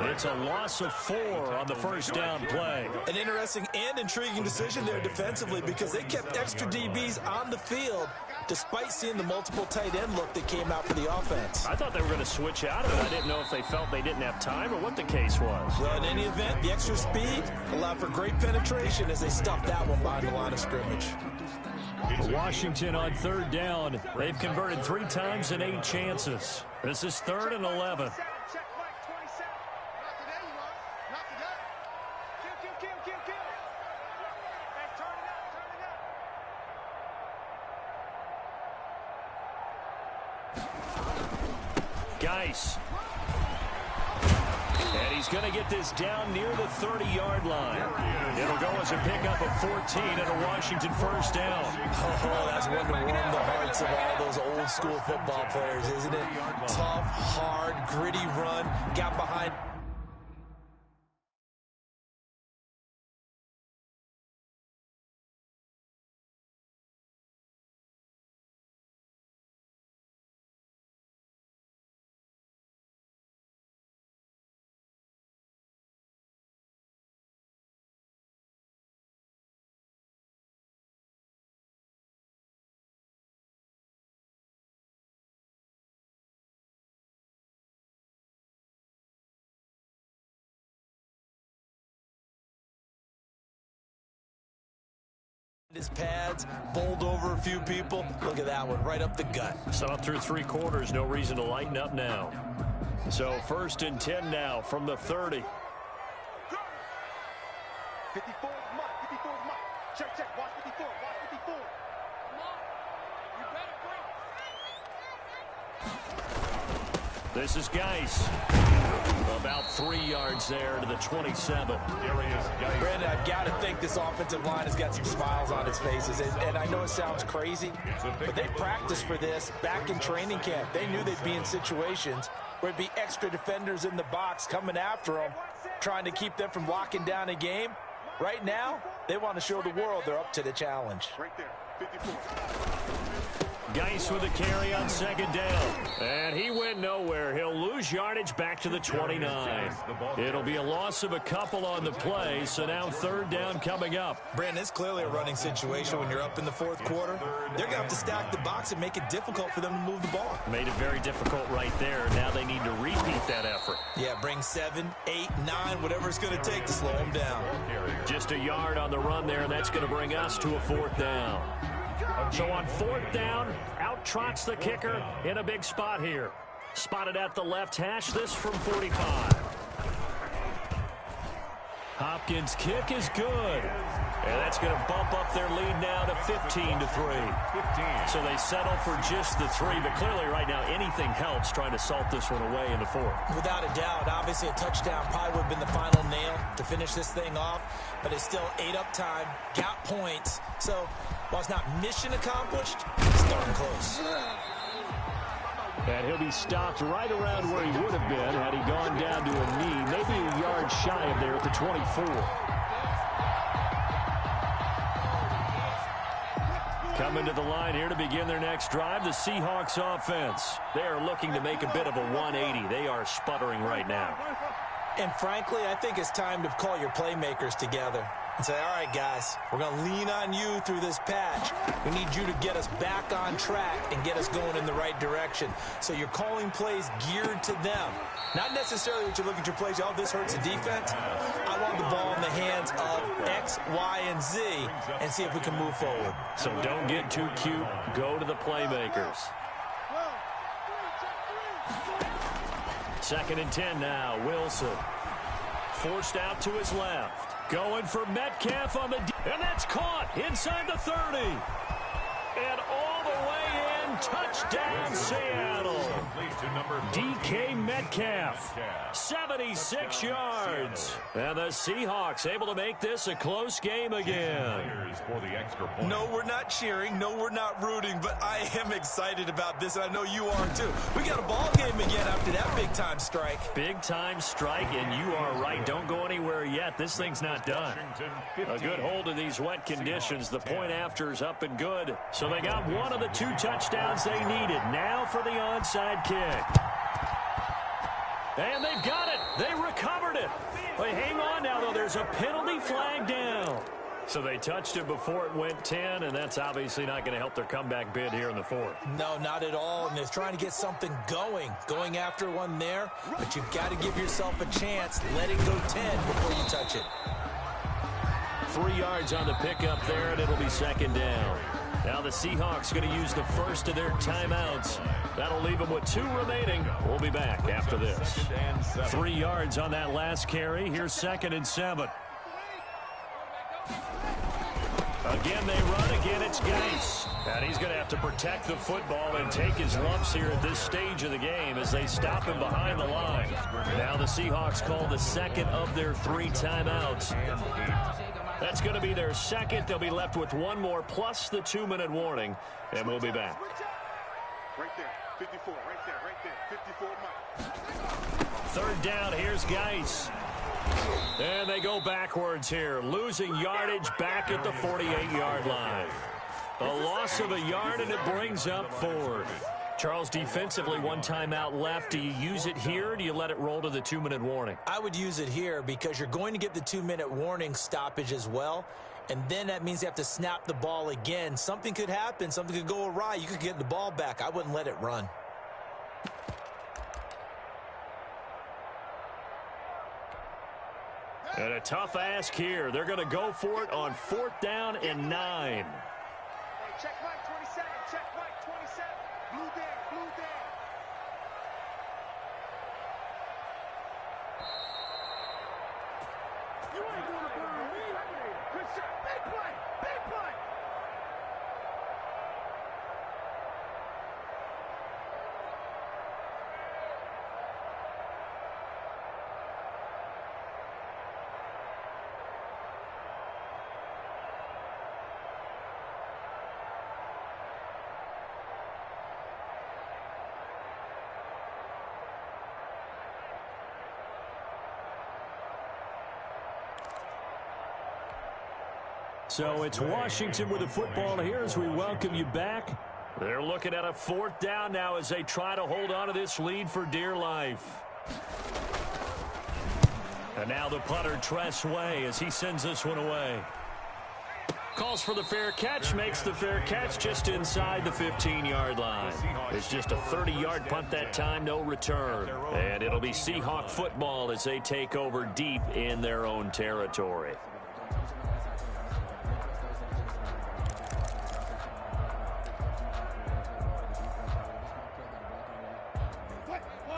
It's a loss of 4 on the 1st down play. An interesting and intriguing decision there defensively, because they kept extra DBs on the field despite seeing the multiple tight end look that came out for the offense. I thought they were going to switch out of it. I didn't know if they felt they didn't have time or what the case was. Well, in any event, the extra speed allowed for great penetration as they stuffed that one behind the line of scrimmage. Washington on 3rd down. They've converted 3 times in 8 chances. This is 3rd and 11. Geis. And he's going to get this down near the 30-yard line. It'll go as a pickup of 14 and a Washington 1st down. Oh, that's one to warm the hearts of all those old-school football players, isn't it? Tough, hard, gritty run. Got behind. His pads, bowled over a few people. Look at that one, right up the gut. So through 3 quarters, no reason to lighten up now. So 1st and 10 now from the 30. 54 is Mike, 54 is Mike. Check, watch 54, watch 54. Come on, you better bring. This is Geis. About 3 yards there to the 27. Brandon, I've got to think this offensive line has got some smiles on its faces. And I know it sounds crazy, but they practiced for this back in training camp. They knew they'd be in situations where it'd be extra defenders in the box coming after them, trying to keep them from locking down a game. Right now, they want to show the world they're up to the challenge. Right there, 54. Geis with a carry on 2nd down. And he went nowhere. He'll lose yardage back to the 29. It'll be a loss of a couple on the play, so now 3rd down coming up. Brandon, it's clearly a running situation when you're up in the 4th quarter. They're going to have to stack the box and make it difficult for them to move the ball. Made it very difficult right there. Now they need to repeat that effort. Yeah, bring 7, 8, 9, whatever it's going to take to slow them down. Just a yard on the run there, and that's going to bring us to a 4th down. So on 4th down, out out trots the kicker in a big spot here. Spotted at the left hash, this from 45. Hopkins' kick is good. And that's going to bump up their lead now to 15-3. So they settle for just the 3, but clearly right now anything helps trying to salt this one away in the 4th. Without a doubt, obviously a touchdown probably would have been the final nail to finish this thing off, but it's still 8 up time, got points. So while it's not mission accomplished, it's darn close. And he'll be stopped right around where he would have been had he gone down to a knee, maybe a yard shy of there at the 24. Coming to the line here to begin their next drive, the Seahawks offense. They are looking to make a bit of a 180. They are sputtering right now. And frankly, I think it's time to call your playmakers together and say, all right, guys, we're going to lean on you through this patch. We need you to get us back on track and get us going in the right direction. So you're calling plays geared to them. Not necessarily what you look at your plays, oh, this hurts the defense. I want the ball in the hands of X, Y, and Z and see if we can move forward. So don't get too cute. Go to the playmakers. 2nd and 10 now. Wilson forced out to his left. Going for Metcalf on the and that's caught inside the 30. And all the way in, touchdown Seattle. DK Metcalf, 76 yards. And the Seahawks able to make this a close game again. No, we're not cheering. No, we're not rooting, but I am excited about this, and I know you are too. We got a ball game again after that big-time strike. Big-time strike, and you are right. Don't go anywhere yet. This thing's not done. A good hold of these wet conditions. The point after is up and good. So they got one of the 2 touchdowns they needed. Now for the onside kick. And they've got it. They recovered it. But hang on now, though. There's a penalty flag down. So they touched it before it went 10, and that's obviously not going to help their comeback bid here in the 4th. No, not at all. And they're trying to get something going after one there. But you've got to give yourself a chance. Let it go 10 before you touch it. 3 yards on the pickup there, and it'll be 2nd down. Now the Seahawks going to use the first of their timeouts. That'll leave them with 2 remaining. We'll be back after this. 3 yards on that last carry. Here's 2nd and 7. Again, they run. Again, it's Geis. And he's going to have to protect the football and take his lumps here at this stage of the game as they stop him behind the line. Now the Seahawks call the 2nd of their 3 timeouts. That's going to be their 2nd. They'll be left with 1 more plus the 2-minute warning, and we'll be back. Right there, 54, right there, 54. 3rd down, here's Geis. And they go backwards here, losing yardage back at the 48-yard line. A loss of a yard, and it brings up 4th. Charles, defensively, 1 timeout left. Do you use it here, or do you let it roll to the 2-minute warning? I would use it here because you're going to get the 2-minute warning stoppage as well. And then that means you have to snap the ball again. Something could happen. Something could go awry. You could get the ball back. I wouldn't let it run. And a tough ask here. They're going to go for it on 4th down and 9. Hey, check Mike 27, check Mike 27. Blue down, blue down. You ain't gonna burn me. Good shot, big play, big play. So it's Washington with the football here as we welcome you back. They're looking at a 4th down now as they try to hold on to this lead for dear life. And now the punter, Tress Way, as he sends this one away. Calls for the fair catch, makes the fair catch just inside the 15-yard line. It's just a 30-yard punt that time, no return. And it'll be Seahawk football as they take over deep in their own territory.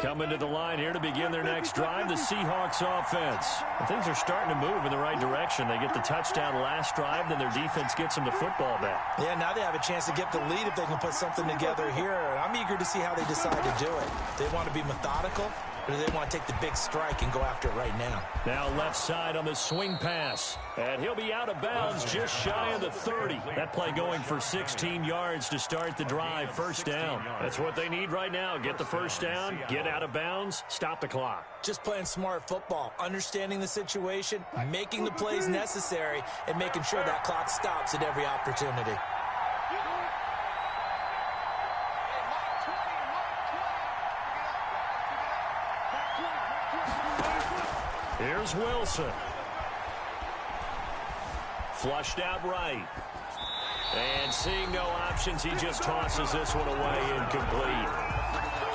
Coming to the line here to begin their next drive, the Seahawks offense. And things are starting to move in the right direction. They get the touchdown last drive, then their defense gets them the football back. Yeah, now they have a chance to get the lead if they can put something together here. And I'm eager to see how they decide to do it. They want to be methodical, or do they want to take the big strike and go after it right now? Now left side on the swing pass. And he'll be out of bounds just shy of the 30. That play going for 16 yards to start the drive. First down. That's what they need right now. Get the first down, get out of bounds, stop the clock. Just playing smart football, understanding the situation, making the plays necessary, and making sure that clock stops at every opportunity. Here's Wilson. Flushed out right. And seeing no options, he just tosses this one away incomplete.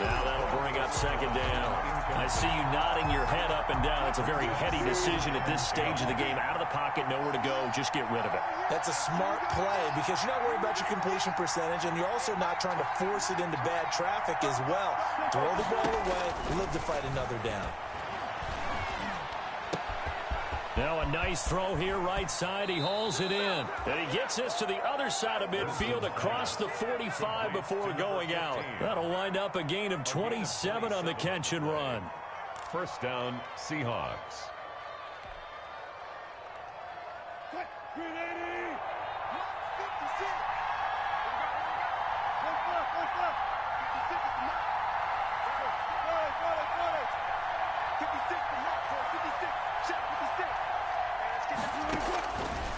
Now that'll bring up second down. I see you nodding your head up and down. It's a very heady decision at this stage of the game. Out of the pocket, nowhere to go. Just get rid of it. That's a smart play because you're not worried about your completion percentage, and you're also not trying to force it into bad traffic as well. Throw the ball away, live to fight another down. Now a nice throw here right side. He hauls it in. And he gets this to the other side of midfield across the 45 before going out. That'll wind up a gain of 27 on the catch and run. First down, Seahawks.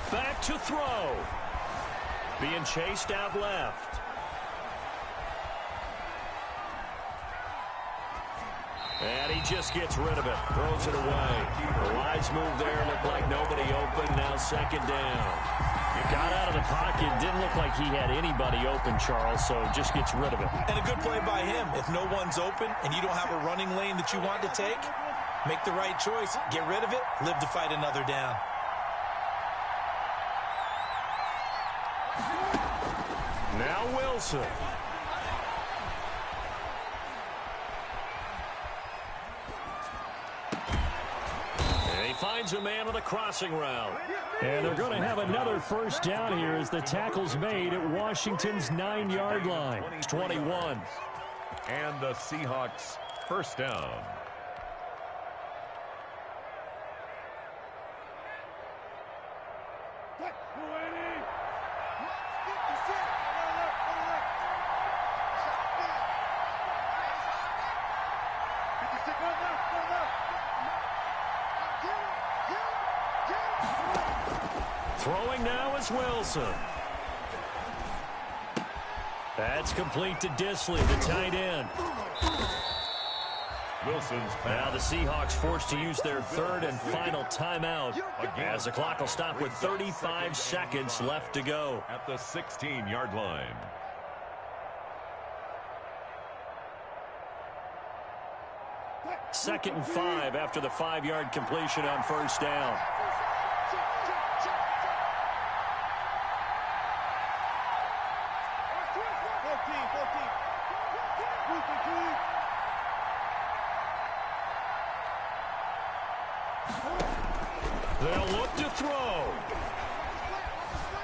Back to throw. Being chased out left. And he just gets rid of it. Throws it away. The wise move there. Looked like nobody open. Now second down. He got out of the pocket. Didn't look like he had anybody open, Charles, so just gets rid of it. And a good play by him. If no one's open and you don't have a running lane that you want to take, make the right choice. Get rid of it. Live to fight another down. Now Wilson. And he finds a man on the crossing route. And they're going to have another first down here as the tackle's made at Washington's 9-yard line. It's 21. And the Seahawks first down. Throwing now is Wilson. That's complete to Disley, the tight end. Wilson's now the Seahawks forced to use their third and final timeout as the clock will stop with 35 seconds left to go. At the 16-yard line. Second and 5 after the 5-yard completion on first down. They'll look to throw.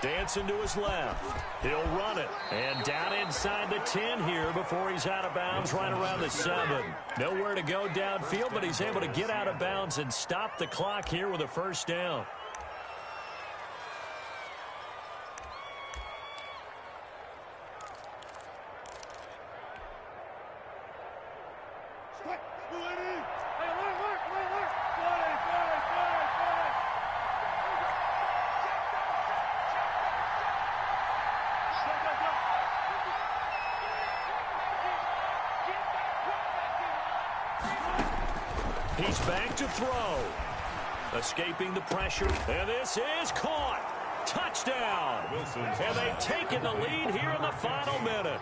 Dancing to his left. He'll run it. And down inside the 10 here before he's out of bounds right around the 7. Nowhere to go downfield, but he's able to get out of bounds and stop the clock here with a first down. He's back to throw. Escaping the pressure. And this is caught. Touchdown. And they've taken the lead here in the final minute.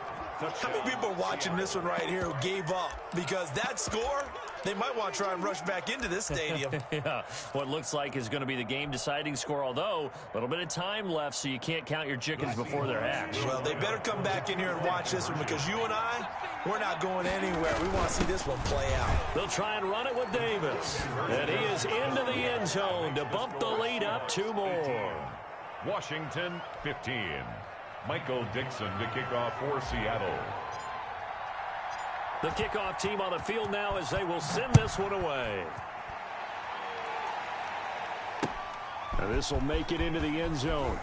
How many people are watching this one right here who gave up? Because that score, They might want to try and rush back into this stadium. Yeah, what looks like is going to be the game-deciding score, although a little bit of time left, so you can't count your chickens before they're hatched. Well, they better come back in here and watch this one, because you and I, we're not going anywhere. We want to see this one play out. They'll try and run it with Davis. And he is into the end zone to bump the lead up 2 more. Washington 15. Michael Dixon to kick off for Seattle. The kickoff team on the field now as they will send this one away. And this will make it into the end zone.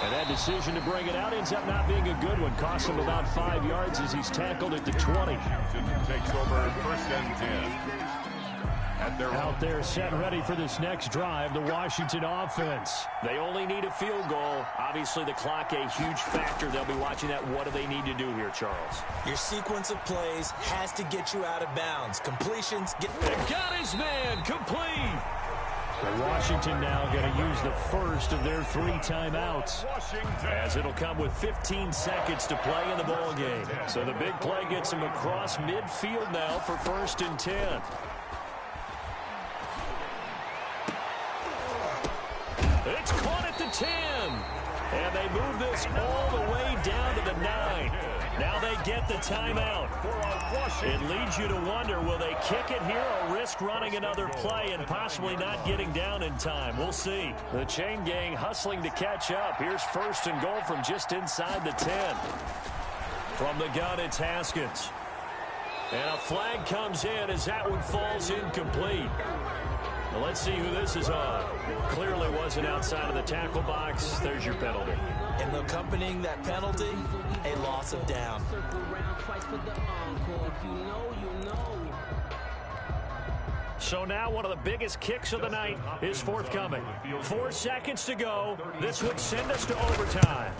And that decision to bring it out ends up not being a good one. Costs him about 5 yards as he's tackled at the 20. Washington takes over 1st and 10. Out there set ready for this next drive, the Washington offense. They only need a field goal. Obviously, the clock a huge factor. They'll be watching that. What do they need to do here, Charles? Your sequence of plays has to get you out of bounds. Completions get... They got his man complete. Washington now going to use the first of their 3 timeouts, as it'll come with 15 seconds to play in the ball game. So the big play gets them across midfield now for 1st and 10. It's caught at the 10. And they move this all the way down to the 9. Now they get the timeout. It leads you to wonder, will they kick it here or risk running another play and possibly not getting down in time? We'll see. The chain gang hustling to catch up. Here's 1st and goal from just inside the 10. From the gun, it's Haskins. And a flag comes in as that one falls incomplete. Well, let's see who this is on. Clearly wasn't outside of the tackle box. There's your penalty. And accompanying that penalty, a loss of down. So now one of the biggest kicks of the night is forthcoming. 4 seconds to go. This would send us to overtime.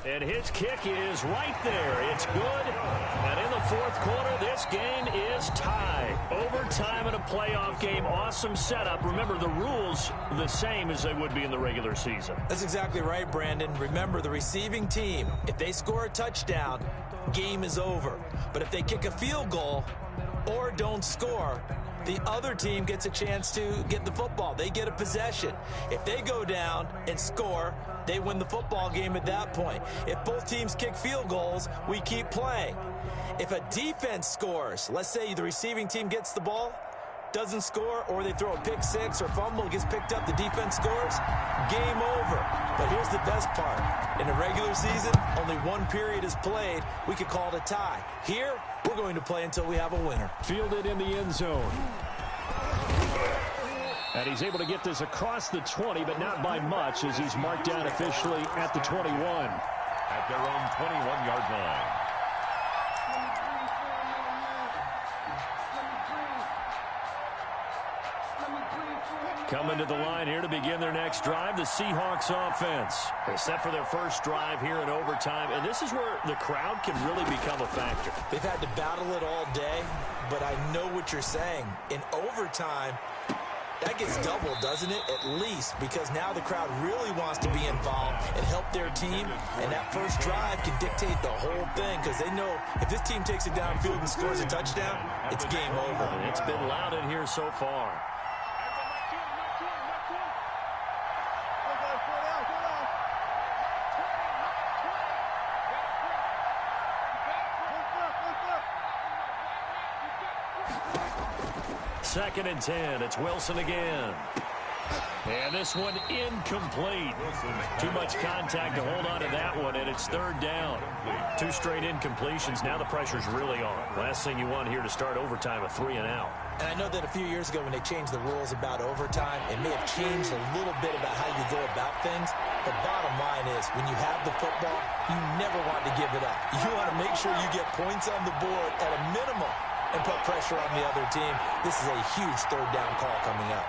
And his kick is right there. It's good. And in the 4th quarter, this game is tied. Overtime in a playoff game. Awesome setup. Remember, the rules are the same as they would be in the regular season. That's exactly right, Brandon. Remember, the receiving team, if they score a touchdown, game is over. But if they kick a field goal or don't score, the other team gets a chance to get the football. They get a possession. If they go down and score, they win the football game at that point. If both teams kick field goals, we keep playing. If a defense scores, let's say the receiving team gets the ball, doesn't score, or they throw a pick 6 or fumble, gets picked up, the defense scores, game over. But here's the best part. In the regular season, only 1 period is played. We could call it a tie. Here, we're going to play until we have a winner. Fielded in the end zone. And he's able to get this across the 20, but not by much, as he's marked down officially at the 21. At their own 21-yard line. Coming to the line here to begin their next drive, the Seahawks offense. They're set for their first drive here in overtime, and this is where the crowd can really become a factor. They've had to battle it all day, but I know what you're saying. In overtime, that gets doubled, doesn't it? At least, because now the crowd really wants to be involved and help their team, and that first drive can dictate the whole thing, because they know if this team takes it downfield and scores a touchdown, it's game over. And it's been loud in here so far. Second and 10. It's Wilson again. And this one incomplete. Too much contact to hold on to that one, and it's 3rd down. 2 straight incompletions. Now the pressure's really on. Last thing you want here to start overtime, a 3 and out. And I know that a few years ago when they changed the rules about overtime, it may have changed a little bit about how you go about things. The bottom line is, when you have the football, you never want to give it up. You want to make sure you get points on the board at a minimum and put pressure on the other team. This is a huge 3rd down call coming up.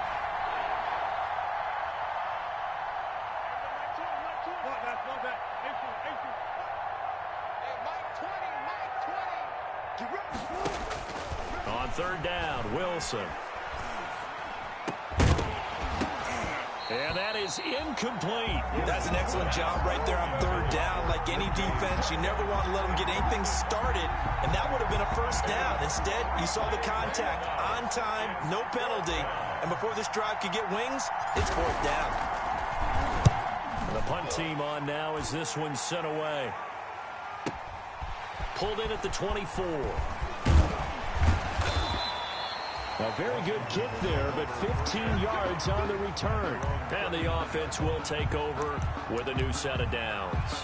On 3rd down, Wilson. And that is incomplete. That's an excellent job right there on third down. Like any defense, you never want to let them get anything started, and that would have been a first down. Instead, you saw the contact on time, no penalty, and before this drive could get wings, it's fourth down. The punt team on now as this one's sent away. Pulled in at the 24. A very good kick there, but 15 yards on the return. And the offense will take over with a new set of downs.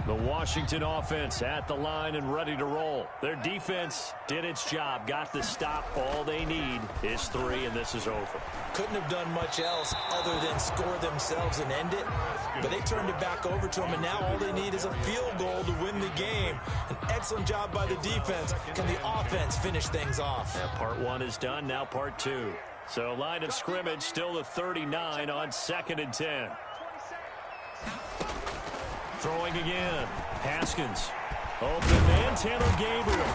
The Washington offense at the line and ready to roll. Their defense did its job, got the stop. All they need is 3, and this is over. Couldn't have done much else other than score themselves and end it. But they turned it back over to them, and now all they need is a field goal to win the game. An excellent job by the defense. Can the offense finish things off? Yeah, part 1 is done, now part 2. So line of scrimmage still the 39 on 2nd and 10. Throwing again. Haskins. Open man, Taylor Gabriel.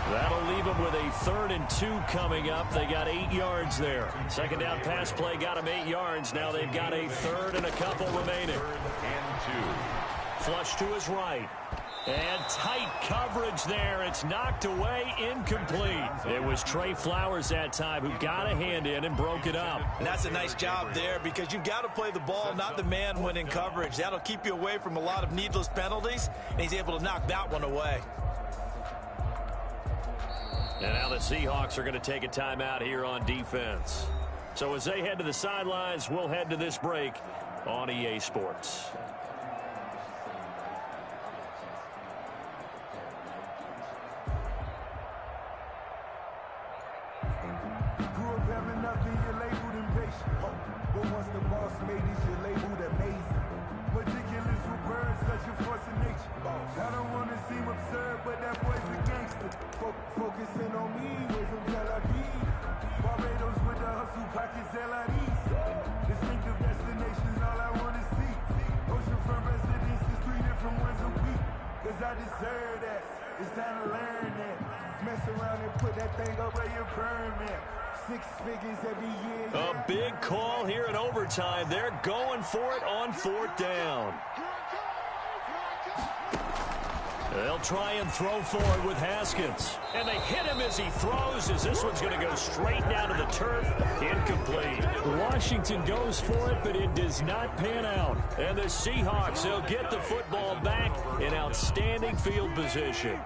That'll leave them with a 3rd and 2 coming up. They got 8 yards there. Second down pass play got them 8 yards. Now they've got a 3rd and a couple remaining. 3rd and 2. Flush to his right. And tight coverage there. It's knocked away, incomplete. It was Trey Flowers that time who got a hand in and broke it up. And that's a nice job there because you've got to play the ball, not the man when in coverage. That'll keep you away from a lot of needless penalties, and he's able to knock that one away. And now the Seahawks are going to take a timeout here on defense. So as they head to the sidelines, we'll head to this break on EA Sports. I don't want to seem absurd, but that boy's a gangster. Focusing on me, way from Tel Aviv. Barbados with the hustle, pockets LIDs. Distinctive destinations, all I want to see. Oceanfront residences, 3 different ones a week. Cause I deserve that, it's time to learn that. Mess around and put that thing up where your permit. 6 figures every year. A big call here in overtime. They're going for it on 4th down. They'll try and throw forward with Haskins. And they hit him as he throws, as this one's going to go straight down to the turf. Incomplete. Washington goes for it, but it does not pan out. And the Seahawks, they'll get the football back in outstanding field position.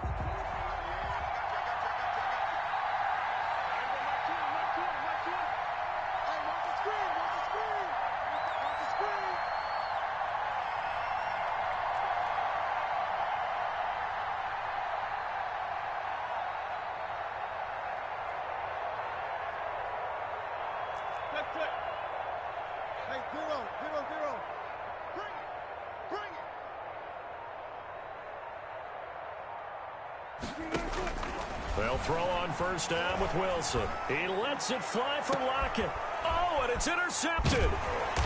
They'll throw on 1st down with Wilson. He lets it fly for Lockett. Oh, and it's intercepted.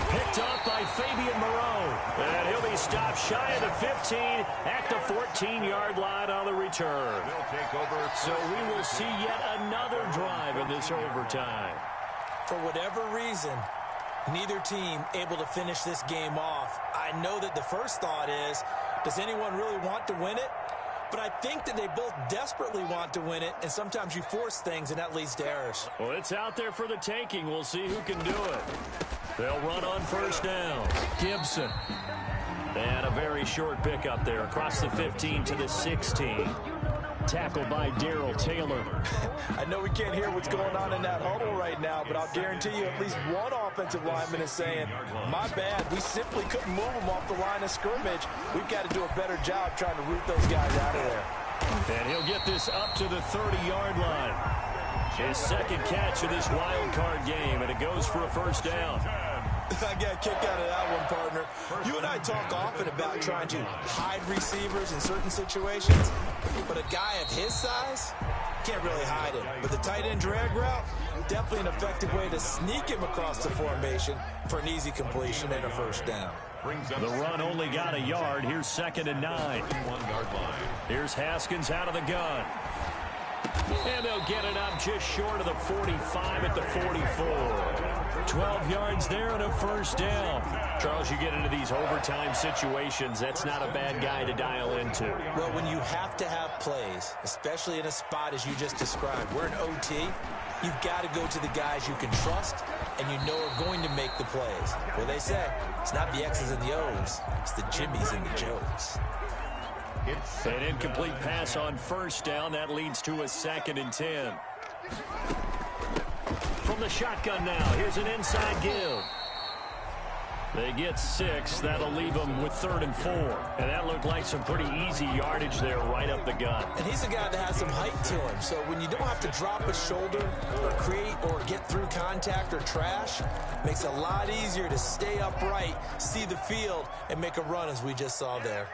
Picked up by Fabian Moreau. And he'll be stopped shy of the 15 at the 14-yard line on the return. They'll take over. So we will see yet another drive in this overtime. For whatever reason, neither team able to finish this game off. I know that the first thought is, does anyone really want to win it? But I think that they both desperately want to win it, and sometimes you force things, and that leads to errors. Well, it's out there for the taking. We'll see who can do it. They'll run on 1st down. Gibson. And a very short pickup there across the 15 to the 16. Tackled by Darrell Taylor. I know we can't hear what's going on in that huddle right now, but I'll guarantee you at least one offensive lineman is saying, my bad, we simply couldn't move them off the line of scrimmage. We've got to do a better job trying to root those guys out of there. And he'll get this up to the 30-yard line. His 2nd catch of this wild card game, and it goes for a 1st down. I got a kick out of that one, partner. You and I talk often about trying to hide receivers in certain situations, but a guy of his size can't really hide him. But the tight end drag route, definitely an effective way to sneak him across the formation for an easy completion and a 1st down. The run only got a yard. Here's 2nd and 9. 1-yard line. Here's Haskins out of the gun. And they'll get it up just short of the 45 at the 44. 12 yards there and a first down. Charles, you get into these overtime situations, that's not a bad guy to dial into. Well, when you have to have plays, especially in a spot as you just described, we're in OT, you've got to go to the guys you can trust and you know are going to make the plays. Well, they say it's not the X's and the O's, it's the Jimmys and the Joes. An incomplete pass on first down. That leads to a 2nd and 10. From the shotgun now, here's an inside give. They get 6. That'll leave them with 3rd and 4. And that looked like some pretty easy yardage there right up the gut. And he's a guy that has some height to him. So when you don't have to drop a shoulder or create or get through contact or trash, makes it a lot easier to stay upright, see the field, and make a run as we just saw there.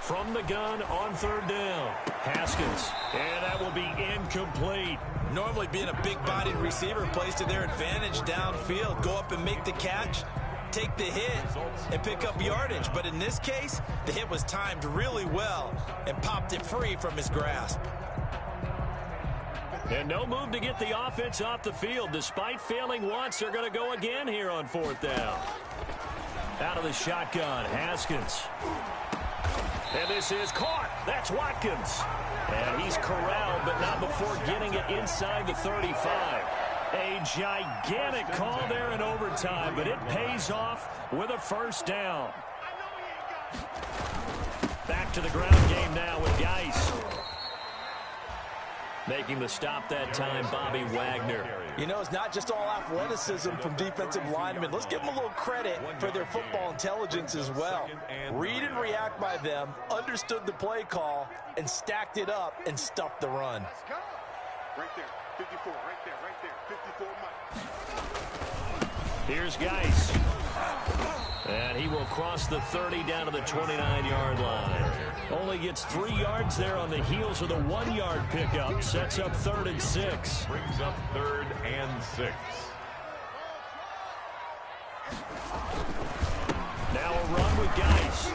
From the gun on 3rd down. Haskins. And that will be incomplete. Normally being a big-bodied receiver plays to their advantage downfield. Go up and make the catch, take the hit, and pick up yardage. But in this case, the hit was timed really well and popped it free from his grasp. And no move to get the offense off the field. Despite failing once, they're going to go again here on 4th down. Out of the shotgun, Haskins. And this is caught. That's Watkins. And he's corralled, but not before getting it inside the 35. A gigantic call there in overtime, but it pays off with a first down. Back to the ground game now with Geis. Making the stop that time, Bobby Wagner. You know, it's not just all athleticism from defensive linemen. Let's give them a little credit for their football intelligence as well. Read and react by them, understood the play call, and stacked it up and stuffed the run. Right there, 54, right there, 54. Here's Geis. And he will cross the 30 down to the 29-yard line. Only gets 3 yards there on the heels of the 1-yard pickup. Sets up 3rd and 6. Brings up 3rd and 6. Now a run with Geis.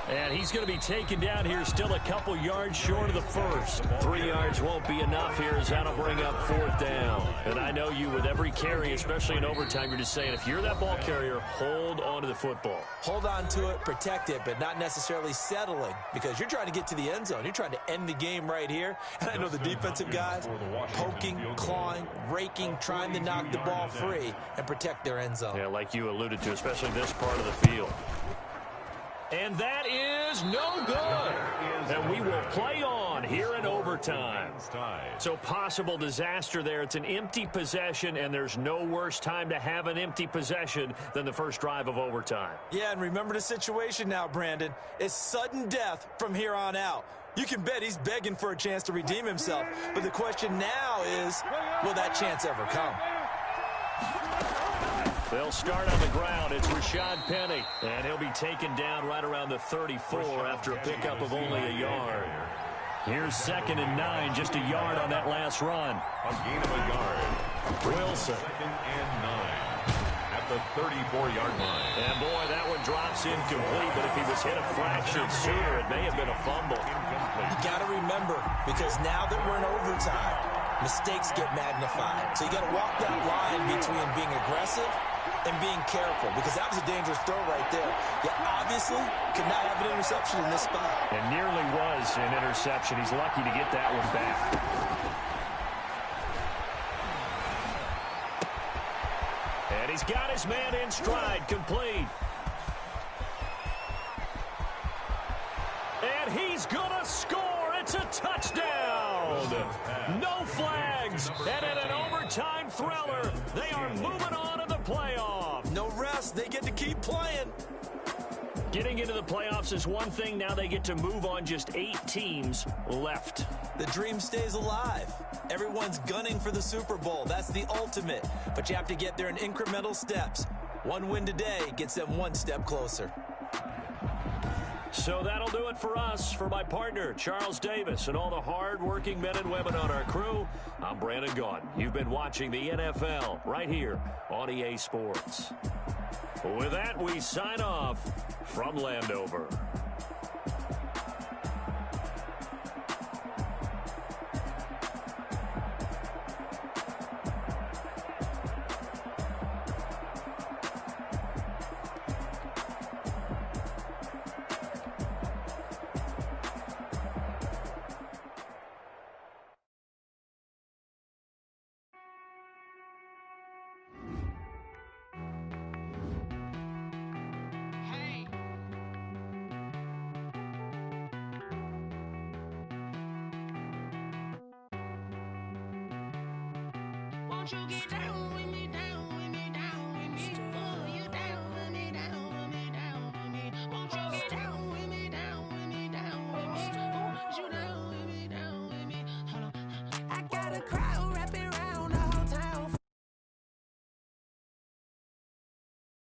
And he's going to be taken down here, still a couple yards short of the first. 3 yards won't be enough here as that'll bring up 4th down. And I know you, with every carry, especially in overtime, you're just saying, if you're that ball carrier, hold on to the football. Hold on to it, protect it, but not necessarily settling, because you're trying to get to the end zone. You're trying to end the game right here. And I know the defensive guys poking, clawing, raking, trying to knock the ball free and protect their end zone. Yeah, like you alluded to, especially this part of the field. And that is no good. And we will play on here in overtime. So possible disaster there. It's an empty possession, and there's no worse time to have an empty possession than the first drive of overtime. Yeah, and remember the situation now, Brandon. It's sudden death from here on out. You can bet he's begging for a chance to redeem himself. But the question now is, will that chance ever come? They'll start on the ground. It's Rashad Penny, and he'll be taken down right around the 34 after a pickup of only a yard. Here's 2nd and 9, just a yard on that last run. A gain of a yard. Wilson. 2nd and 9 at the 34-yard line. And boy, that one drops incomplete, but if he was hit a fraction sooner, it may have been a fumble. You got to remember, because now that we're in overtime, mistakes get magnified. So you got to walk that line between being aggressive and being careful, because that was a dangerous throw right there. You obviously could not have an interception in this spot. And nearly was an interception. He's lucky to get that one back. And he's got his man in stride, complete. And he's gonna score. It's a touchdown. No flags. And in an overtime thriller, they are moving on to the playoff. No rest. They get to keep playing. Getting into the playoffs is one thing. Now they get to move on. Just 8 teams left. The dream stays alive. Everyone's gunning for the Super Bowl. That's the ultimate. But you have to get there in incremental steps. One win today gets them one step closer. So that'll do it for us. For my partner, Charles Davis, and all the hard-working men and women on our crew, I'm Brandon Gaudin. You've been watching the NFL right here on EA Sports. With that, we sign off from Landover. Won't you get down with me down?